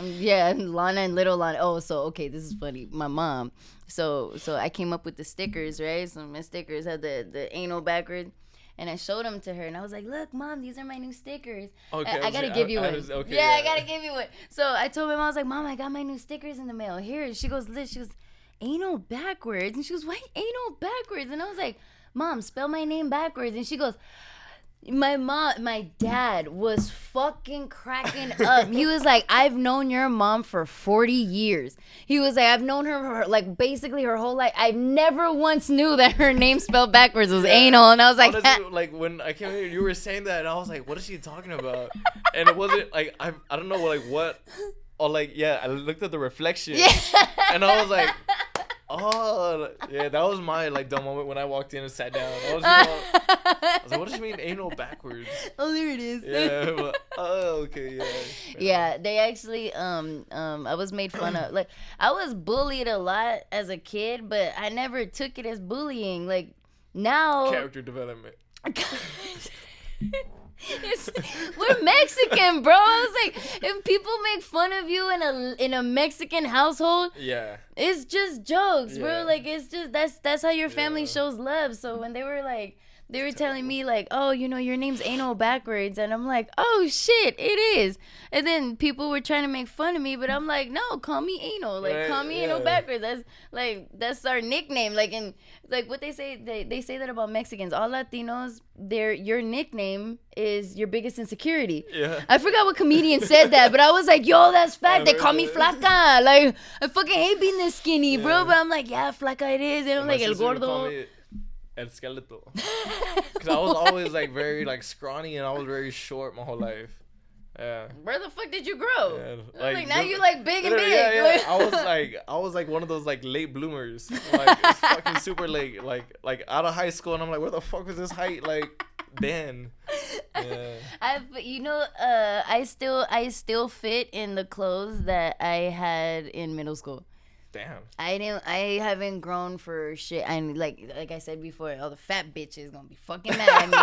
Yeah, Lana and little Lana. Oh, so, okay, this is funny. My mom. So I came up with the stickers, right? So my stickers had the anal backwards. And I showed them to her. And I was like, look, Mom, these are my new stickers. Okay, I got to give you one. I got to give you one. So I told my mom, I was like, Mom, I got my new stickers in the mail. Here. She goes, Liz, anal backwards. And she goes, why anal backwards? And I was like, Mom, spell my name backwards. And she goes... My dad was fucking cracking up. He was like, I've known your mom for 40 years. He was like, I've known her like basically her whole life. I never once knew that her name spelled backwards was anal. And I was like, honestly, like when I came here, you were saying that, and I was like, what is she talking about? And it wasn't like I don't know like what, or like I looked at the reflection, and I was like. Oh, yeah, that was my, like, dumb moment when I walked in and sat down. I was like, what does she mean anal backwards? Oh, there it is. Yeah, but, okay, yeah. Yeah, they actually, I was made fun of. Like, I was bullied a lot as a kid, but I never took it as bullying. Like, now... Character development. We're Mexican, bro. I was like, if people make fun of you in a Mexican household, it's just jokes, bro. Like, it's just that's how your family shows love. So when they were telling me like, oh, you know, your name's anal backwards, and I'm like, oh shit, it is. And then people were trying to make fun of me, but I'm like, no, call me anal, like call me anal backwards. That's our nickname. Like, and like what they say, they say that about Mexicans. All Latinos, your nickname is your biggest insecurity. Yeah. I forgot what comedian said that, but I was like, yo, that's fact. They call me flaca. Like, I fucking hate being this skinny, bro. But I'm like, yeah, flaca it is. And I'm like, el gordo. El skeleto. Because I was always like very like scrawny, and I was very short my whole life. Yeah. Where the fuck did you grow? Yeah, like now you like big and big. Yeah. I was like one of those like late bloomers. Like it's fucking super late. Like out of high school, and I'm like, where the fuck was this height? Like then. Yeah. I still fit in the clothes that I had in middle school. Damn. I haven't grown for shit. And like I said before, all the fat bitches gonna be fucking mad at me.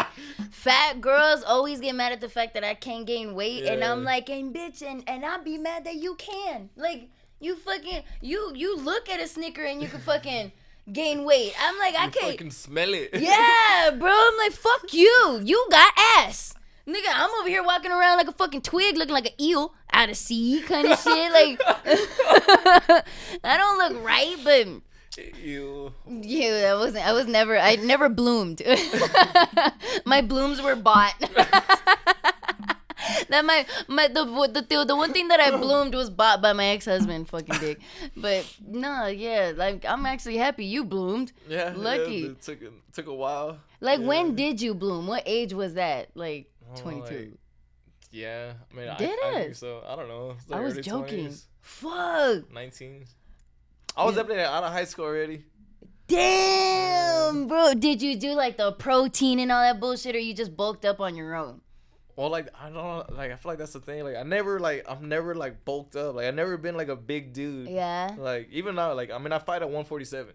Fat girls always get mad at the fact that I can't gain weight, and I'm like, and bitch, and I'll be mad that you can. Like, you fucking you look at a Snicker and you can fucking gain weight. I'm like, I can't fucking smell it. Yeah, bro. I'm like, fuck you. You got ass. Nigga, I'm over here walking around like a fucking twig, looking like an eel out of sea kind of shit. Like, I don't look right, but ew. Yeah, I never bloomed. My blooms were bought. That the one thing that I bloomed was bought by my ex-husband, fucking dick. But no, yeah, like I'm actually happy you bloomed. Yeah, lucky. Yeah, it took a while. Like, when did you bloom? What age was that? Like, 22. Like, yeah. I mean, I think so. I don't know. Like I was joking. 20s, Fuck. 19. I was definitely out of high school already. Damn, bro. Did you do, like, the protein and all that bullshit, or you just bulked up on your own? Well, like, I don't know. Like, I feel like that's the thing. Like, I've never, like, bulked up. Like, I've never been, like, a big dude. Yeah. Like, even now, like, I mean, I fight at 147.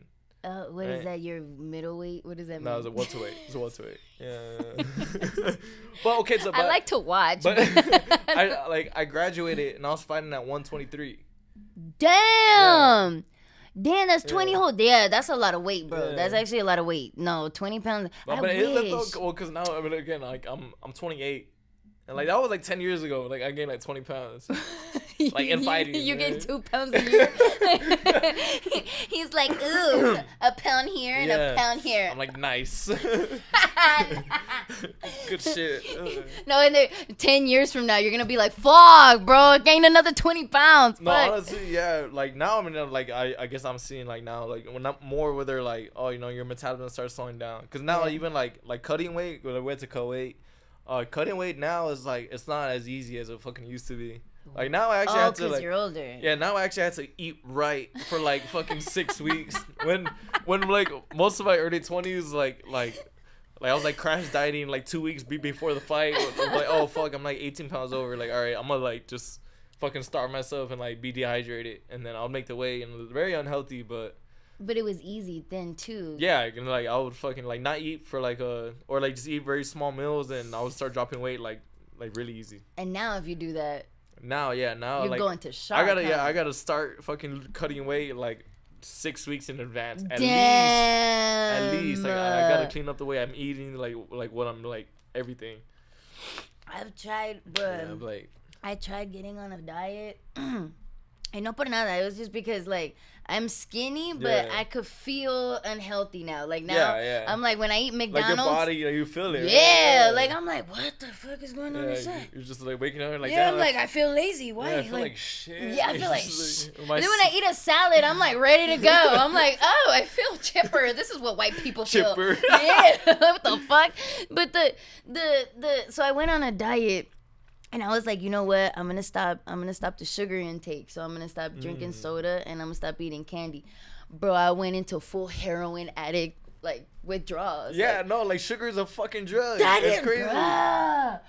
What is that? Your middleweight? What does that mean? No, it's a welterweight. It's a welterweight. Yeah. But okay, so I like to watch. But I graduated and I was fighting at 123. Damn. Damn, that's 20 whole. Yeah, that's a lot of weight, bro. Yeah. That's actually a lot of weight. No, 20 pounds. I wish. Well, because now, I mean, again, like, I'm 28. And, like, that was, like, 10 years ago. Like, I gained, like, 20 pounds. Like, in fighting. You gain 2 pounds a year. He's like, ooh, a pound here and a pound here. I'm like, nice. Good shit. No, and 10 years from now, you're going to be like, fuck, bro, I gained another 20 pounds. No, honestly, yeah. Like, now, I mean, like, I guess I'm seeing, like, now, like, when I'm more where they're like, oh, you know, your metabolism starts slowing down. Because now, even, like cutting weight, we went to cut weight. Cutting weight now is, like, it's not as easy as it fucking used to be. Like, now I actually had to, like, you're older. Yeah, now I actually had to eat right for, like, fucking 6 weeks. When like, most of my early 20s, like I was, like, crash dieting, like, 2 weeks before the fight. I'm like, oh, fuck, I'm, like, 18 pounds over. Like, all right, I'm gonna, like, just fucking starve myself and, like, be dehydrated. And then I'll make the weight. And it was very unhealthy, but it was easy then, too. Yeah, and, like, I would fucking, like, not eat for, like, or, like, just eat very small meals. And I would start dropping weight, like really easy. And now if you do that. Now, you're like, going to shock. I gotta start fucking cutting weight like 6 weeks in advance. At least, like, I gotta clean up the way I'm eating, like what I'm, like, everything. I've tried, but I tried getting on a diet. And no por nada. It was just because, like, I'm skinny, but I could feel unhealthy now. Like, now, I'm like, when I eat McDonald's. Like, your body, you feel it. Yeah, like, I'm like, what the fuck is going on inside? You're just, like, waking up and, like, yeah, I'm like, I feel lazy. Why? Yeah, I feel like shit. Yeah, I feel like shit. And then when I eat a salad, I'm, like, ready to go. I'm like, oh, I feel chipper. This is what white people feel. Chipper. Yeah, what the fuck? But so I went on a diet. And I was like, you know what? I'm gonna stop the sugar intake. So I'm gonna stop drinking soda and I'm gonna stop eating candy. Bro, I went into full heroin addict, like, withdrawals. Yeah, like, no, like, sugar is a fucking drug. That's crazy. Bruh.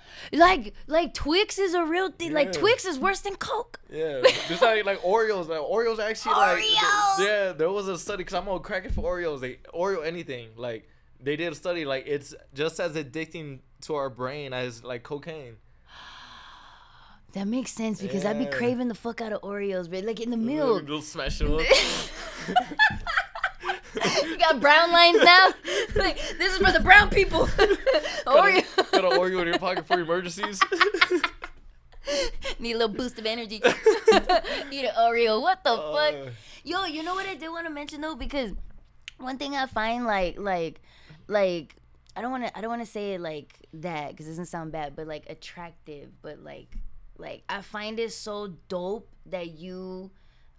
Like Twix is a real thing. Yeah. Like, Twix is worse than Coke. Yeah, just like Oreos. Like, Oreos are actually like there was a study, because I'm on crack for Oreos. Like, Oreo anything. Like, they did a study, like, it's just as addicting to our brain as, like, cocaine. That makes sense, because I'd be craving the fuck out of Oreos, but, like, in the milk. Little smash them up. You got brown lines now? Like, this is for the brown people. Oreo. Got an Oreo in your pocket for emergencies. Need a little boost of energy. Eat an Oreo. What the fuck? Yo, you know what I did want to mention, though? Because one thing I find, like I don't want to say it like that, because it doesn't sound bad, but, like, attractive, but, like I find it so dope that you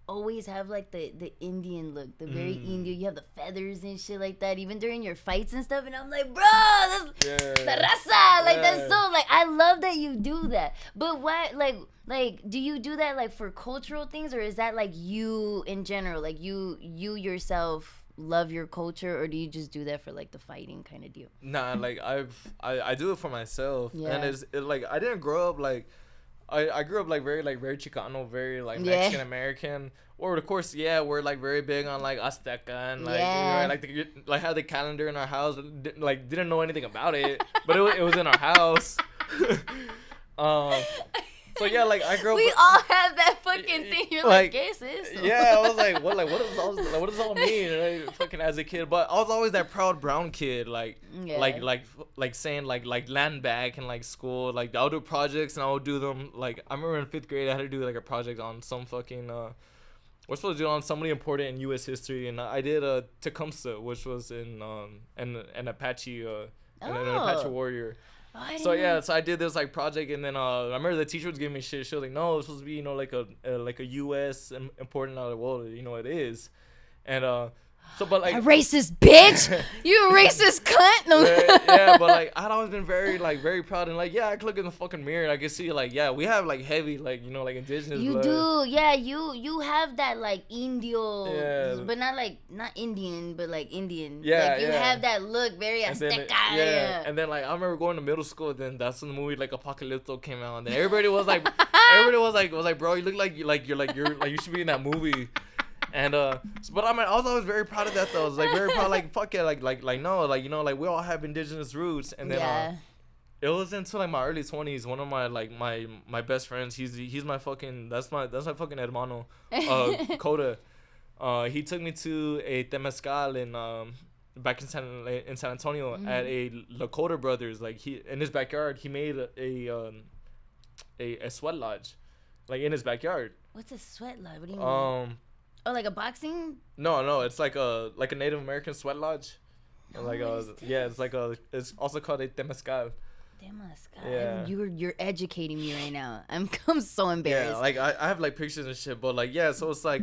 always have, like, the Indian look, the very Indian. You have the feathers and shit like that, even during your fights and stuff. And I'm like, bro, that's the raza. Like, that's so, like, I love that you do that. But what, like, do you do that, like, for cultural things, or is that, like, you in general? Like, you yourself love your culture, or do you just do that for, like, the fighting kind of deal? Nah, like, I do it for myself. Yeah. And it's like, I didn't grow up, like, I grew up, like, very Chicano, very, like, Mexican American. Or, of course, we're, like, very big on, like, Azteca and, like, you know, like had the calendar in our house. Like, didn't know anything about it, but it was in our house. So yeah, like, I grew up. We all have that fucking thing. You're like, guess this. Yeah, I was like, what does all mean? And I, fucking, as a kid, but I was always that proud brown kid, like saying like land back in, like, school. Like, I'll do projects and I'll do them. Like, I remember in 5th grade I had to do, like, a project on some fucking we're supposed to do it on somebody important in U.S. history, and I did Tecumseh, which was in an Apache an Apache warrior. So I did this, like, project, and then I remember the teacher was giving me shit. She was like, "No, it's supposed to be, you know, like a U.S. important." I was like, "Well, you know, it is," and So, but like, a racist bitch, you a racist cunt. No. yeah, but like, I'd always been very proud and like, yeah, I could look in the fucking mirror and I can see like, yeah, we have like heavy, like, you know, like indigenous You blood. do, yeah. You have that like Indio, Yeah. but not Indian, but like Indian. Yeah, like, you yeah. have that look, very Azteca. Yeah. And then like I remember going to middle school. Then that's when the movie like Apocalypto came out. And then everybody was like, bro, you look like you should be in that movie. And but I mean, I was always very proud of that though. I was like very proud, like fuck yeah, like no, like you know, like we all have indigenous roots. And then it was into like my early 20s. One of my like my best friends, he's my fucking that's my fucking hermano, Coda. He took me to a temazcal in back in San Antonio at a Lakota Brothers. Like he in his backyard, he made a sweat lodge, like in his backyard. What's a sweat lodge? What do you mean? Oh, like a boxing? No, it's like a Native American sweat lodge. No, like it's also called a temazcal. Temazcal. Yeah. You're educating me right now. I'm so embarrassed. Yeah, like I have like pictures and shit, but like yeah, so it's like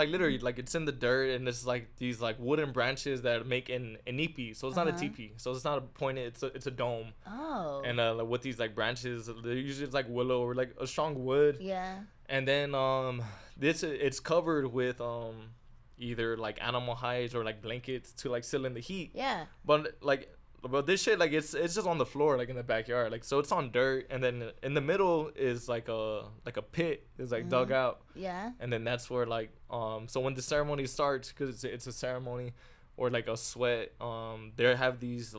literally like it's in the dirt and it's like these like wooden branches that make an ipi. So it's not a teepee. So it's not a pointed. It's a dome. Oh. And like with these like branches, they're usually it's like willow or like a strong wood. Yeah. And then it's covered with either like animal hides or like blankets to like seal in the heat. Yeah. But this shit like it's just on the floor like in the backyard, like so it's on dirt, and then in the middle is like a pit is like dug out. Yeah. And then that's where like so when the ceremony starts, because it's a ceremony or like a sweat, they have these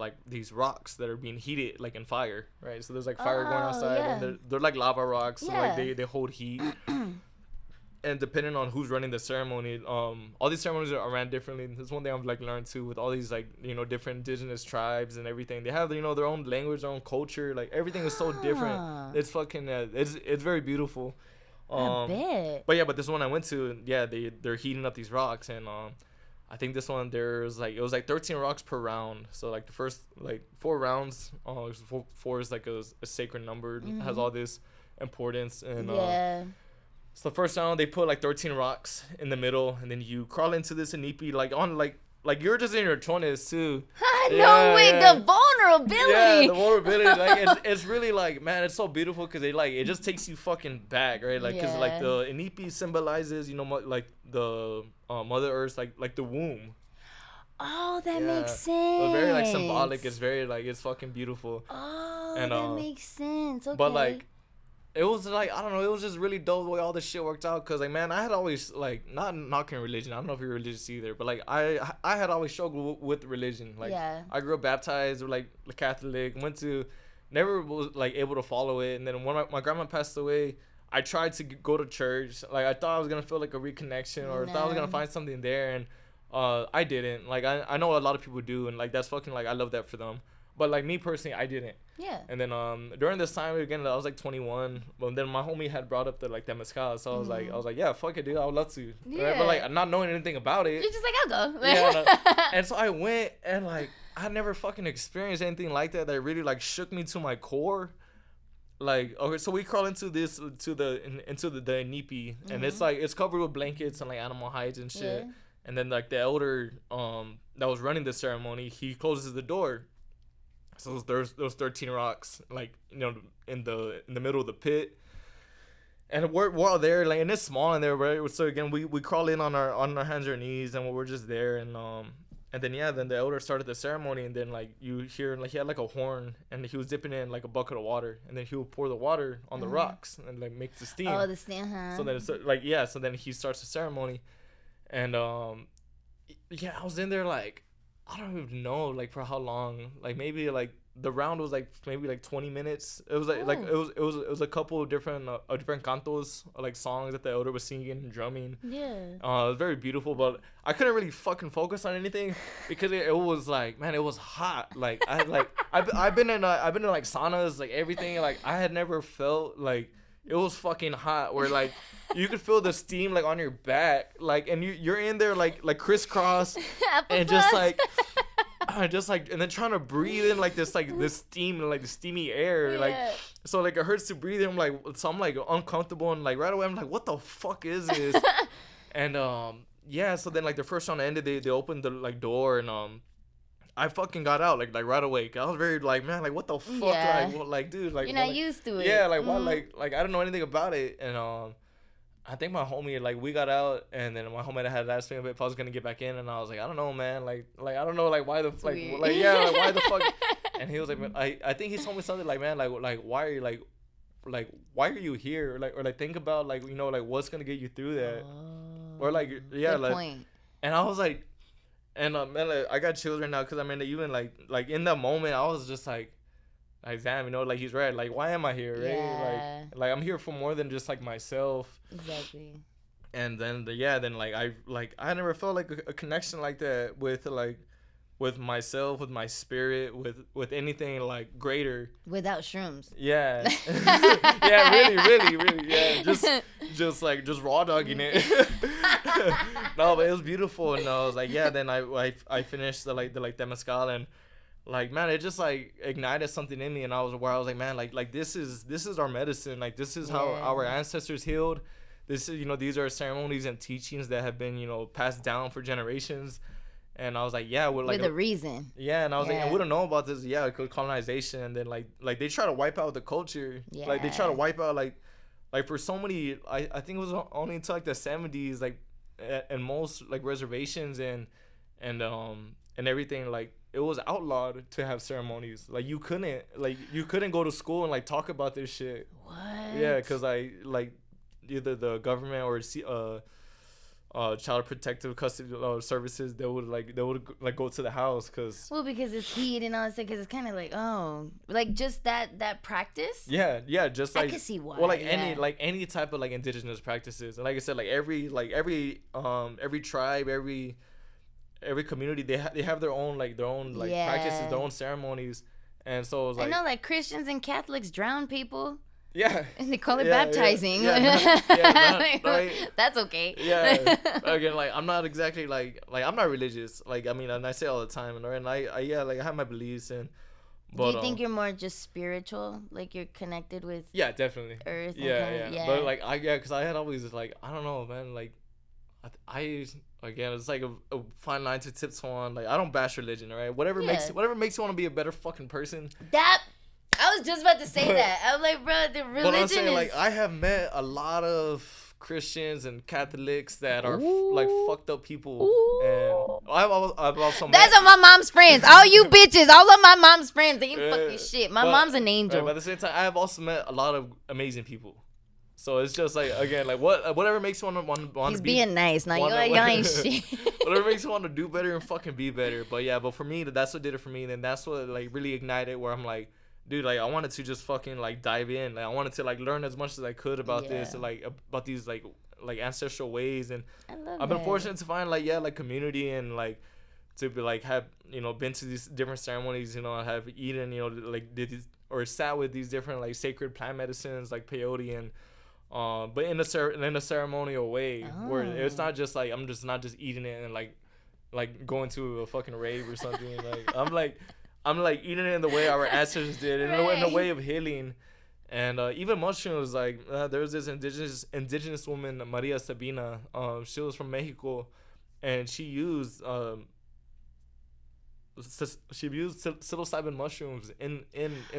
rocks that are being heated like in fire, right? So there's like fire going outside, and they're like lava rocks, so like they hold heat. And depending on who's running the ceremony, all these ceremonies are ran differently. This is one thing I've like learned too with all these like, you know, different indigenous tribes and everything. They have, you know, their own language, their own culture. Like everything is so different. It's fucking it's very beautiful. I bet. But yeah, but this one I went to, yeah, they're heating up these rocks, and I think this one it was like 13 rocks per round. So like the first like 4 rounds, four is like a sacred number, has all this importance, and so the first round they put like 13 rocks in the middle, and then you crawl into this inipi like on like you're just in your 20s too. The vulnerability. Yeah, the vulnerability. Like it's really like, man, it's so beautiful because it just takes you fucking back, right? Like because like the inipi symbolizes, you know, like the Mother Earth, like the womb. Oh, that makes sense. It's very like symbolic. It's very like it's fucking beautiful. Oh, and, that makes sense. Okay. But like, it was like, I don't know, it was just really dope the way all this shit worked out. Cause like, man, I had always like, not knocking religion, I don't know if you're religious either, but like I had always struggled with religion. Like I grew up baptized or like Catholic, never was like able to follow it. And then when my grandma passed away, I tried to go to church. Like I thought I was gonna feel like a reconnection, or thought I was gonna find something there, and I didn't. Like I know a lot of people do, and like that's fucking like I love that for them. But like me personally, I didn't. Yeah. And then during this time again, I was like 21. But then my homie had brought up the temazcal, so I was like, yeah, fuck it, dude, I would love to. Yeah. Right? But like not knowing anything about it. You're just like, I'll go. Yeah. And so I went, and like I never fucking experienced anything like that really like shook me to my core. Like, okay, so we crawl into the inipi, and it's like it's covered with blankets and like animal hides and shit. Yeah. And then like the elder that was running the ceremony, he closes the door. So there's those 13 rocks, like, you know, in the middle of the pit, and we're all there, like, and it's small in there, right? So again, we crawl in on our hands or knees, and we're just there, and then the elder started the ceremony, and then like you hear like he had like a horn, and he was dipping in like a bucket of water, and then he would pour the water on the rocks and like make the steam. Oh, the steam, huh? So then it's like so then he starts the ceremony, and I was in there like, I don't even know like for how long, like maybe like the round was like maybe like 20 minutes. It was like it was a couple of different cantos, like songs that the elder was singing and drumming. Yeah. It was very beautiful, but I couldn't really fucking focus on anything because it was like, man, it was hot. Like I've been in like saunas, like everything. Like I had never felt like it was fucking hot where like you could feel the steam like on your back, like, and you're in there like crisscross and just like and then trying to breathe in like this steam, like the steamy air, like, so like it hurts to breathe in. I'm like uncomfortable, and like right away I'm like, what the fuck is this? And yeah, so then like the first round ended, they opened the like door, and I fucking got out like right away. I was very like, man, like what the fuck, Yeah. like, like dude, like You're not used to it. yeah, like why, like I don't know anything about it, and I think my homie, like, we got out, and then my homie had last thing of it if I was gonna get back in, and I was like, I don't know, man, like I don't know, like why the like yeah, like why the fuck, and he was like, I think he told me something like, man, like why are you like why are you here, like, or like think about like, you know, like what's gonna get you through that, or like yeah, good like point. And I was like, and man, like, I got chills right now because I mean, even like in that moment, I was just like damn, you know, like he's right. Like, why am I here, right? Yeah. Like I'm here for more than just like myself. Exactly. And then then I never felt like a connection like that with myself, with my spirit, with anything like greater. Without shrooms. Yeah. Yeah, really, yeah. Just raw dogging it. No, but it was beautiful, and I was like, yeah. Then I finished the temazcal, and like, man, it just like ignited something in me, and I was like, man, like this is our medicine. Like, this is how our ancestors healed. This is, you know, these are ceremonies and teachings that have been, you know, passed down for generations. And I was like, yeah, with a reason. Yeah, and I was like, and we don't know about this. Yeah, colonization, and then like they try to wipe out the culture. Yeah. Like they try to wipe out like for so many. I think it was only until like the 70s, like, and most like reservations and everything, like it was outlawed to have ceremonies. Like you couldn't go to school and like talk about this shit. What? Yeah, because either the government or child protective custody services, they would go to the house because it's heat and all that stuff, because it's kind of like just that practice. Yeah, just like I can see why. Well, any type of like indigenous practices, and like I said, like every tribe, every community, they have their own practices, their own ceremonies, and so it was like, I know, like Christians and Catholics drown people. Yeah. And they call it baptizing. That's okay. Yeah. Again, like I'm not exactly like I'm not religious. Like, I mean, and I say all the time, and I have my beliefs, and but do you think you're more just spiritual? Like you're connected with definitely earth? Yeah. But like because I had always like, I don't know, man, like I again, it's like a fine line to tiptoe on. Like, I don't bash religion, all right? Whatever makes you want to be a better fucking person. I was just about to say that. I'm like, bro, the religion but I'm saying, is... like, I have met a lot of Christians and Catholics that are like fucked up people. Ooh. And I've also met... That's all my mom's friends. All you bitches, all of my mom's friends, they ain't fucking shit. My mom's an angel. But at the same time, I have also met a lot of amazing people. So it's just like, again, like whatever makes you want to He's being nice. Now y'all ain't shit. Whatever makes you want to do better and fucking be better. But for me, that's what did it for me. And then that's what like really ignited, where I'm like, dude, like I wanted to just fucking like dive in. Like I wanted to like learn as much as I could about this, and like about these like ancestral ways. And I've been fortunate to find like community, and like to be like have, you know, been to these different ceremonies, you know, have eaten, you know, like did these, or sat with these different like sacred plant medicines like peyote, and but in a ceremonial way, where it's not just like I'm just not just eating it and like going to a fucking rave or something. Like I'm like eating it in the way our ancestors did, in the way of healing. And even mushrooms, like there was this indigenous woman, Maria Sabina. She was from Mexico, and she used psilocybin mushrooms in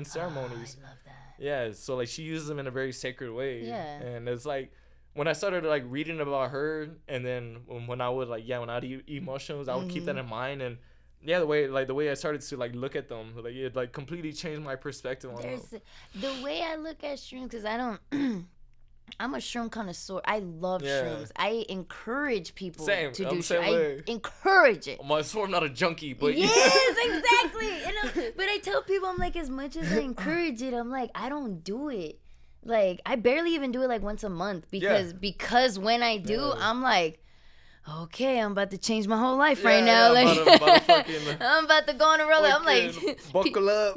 ceremonies. I love that. Yeah, so like she uses them in a very sacred way. Yeah. And it's like when I started like reading about her, and then when I would when I'd eat mushrooms, I would keep that in mind. And yeah, the way I started to like look at them, like it like completely changed my perspective on them. The way I look at shrooms, because I don't I'm a shroom connoisseur. I love shrooms. I encourage people to do shrooms. I encourage it. I'm not a junkie, but yes, exactly. But I tell people, I'm like, as much as I encourage it, I'm like, I don't do it. Like, I barely even do it like once a month, because when I do, I'm like, okay, I'm about to change my whole life right now. Like, I'm about to go on a roller. I'm like, buckle up.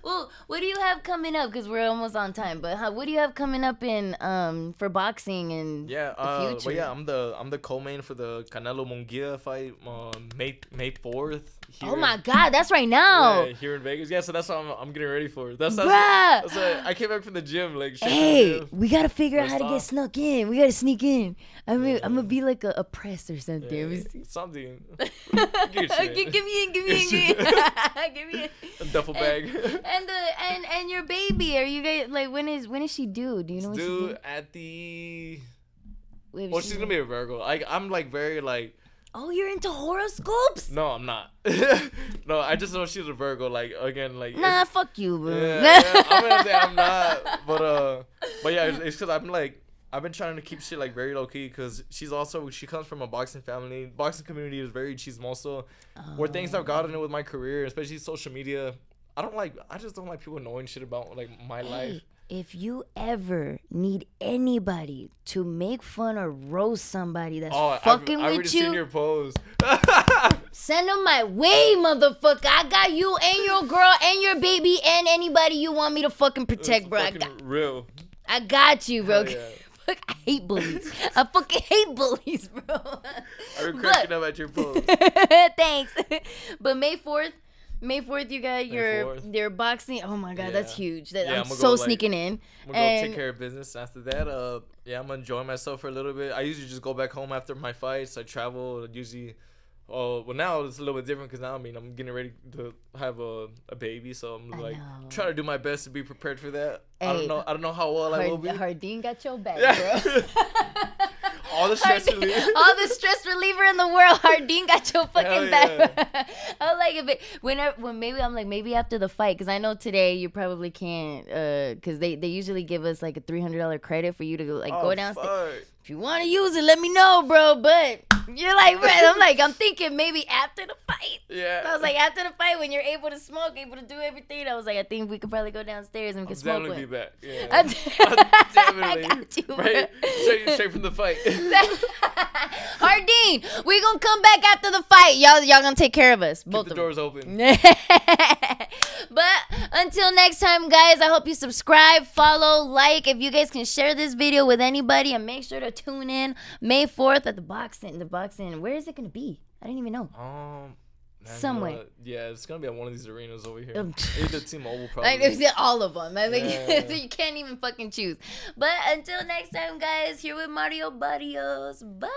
Well, what do you have coming up? Because we're almost on time. But what do you have coming up in for boxing and the future? Well, I'm the co-main for the Canelo Munguia fight May 4th. Oh my God, that's right now. Yeah, here in Vegas. Yeah, so that's what I'm getting ready for. That's Bruh. I came back from the gym like. Hey, we gotta figure out how to get snuck in. We gotta sneak in. I'm gonna be like a press or something. Yeah, something. Give me in. Give me in. A duffel bag. And your baby. Are you guys like when is she due? Do you know when she's due? At the. Wait, Well, she's gonna be a Virgo. I'm like very like. Oh, you're into horoscopes? No, I'm not. No, I just know she's a Virgo. Like again, like. Nah, fuck you, bro. Yeah, I'm gonna say I'm not, but yeah, it's because I've been trying to keep shit like very low key because she comes from a boxing family. Boxing community is very chismoso, where things I've gotten with my career, especially social media. I just don't like people knowing shit about like my life. If you ever need anybody to make fun or roast somebody that's fucking I've with you, you, seen your post. send them my way, motherfucker. I got you and your girl and your baby and anybody you want me to fucking protect, bro. Real. I got you, bro. Yeah. Fuck, I hate bullies. I fucking hate bullies, bro. I've been cracking up at your post. Thanks. But May 4th, you got your boxing. Oh my God, that's huge. I'm so sneaking in. I'm gonna go take care of business. After that, I'm gonna enjoy myself for a little bit. I usually just go back home after my fights. I travel usually. Well, now it's a little bit different because now I'm getting ready to have a baby, so I'm like trying to do my best to be prepared for that. Hey, I don't know how well I will be. Hardin got your back, bro. All the stress reliever. All the stress reliever in the world. Hardin got your fucking back. I was like, when maybe after the fight, because I know today you probably can't, because they usually give us like a $300 credit for you to go downstairs. If you want to use it, let me know, bro. But you're like, I'm thinking maybe after the fight. Yeah. I was like, after the fight, when you're able to smoke, able to do everything, I was like, I think we could probably go downstairs and we can smoke. Definitely be back. Yeah. Definitely. I got you, right? Straight from the fight. Hardin, we gonna come back after the fight. Y'all gonna take care of us. Keep the doors open. But until next time, guys, I hope you subscribe, follow, like. If you guys can share this video with anybody, and make sure to tune in May 4th at the boxing. Where is it gonna be? I didn't even know. Somewhere. Yeah, it's gonna be at one of these arenas over here. Either T-Mobile, probably. All of them. You can't even fucking choose. But until next time, guys, here with Mario Barrios. Bye.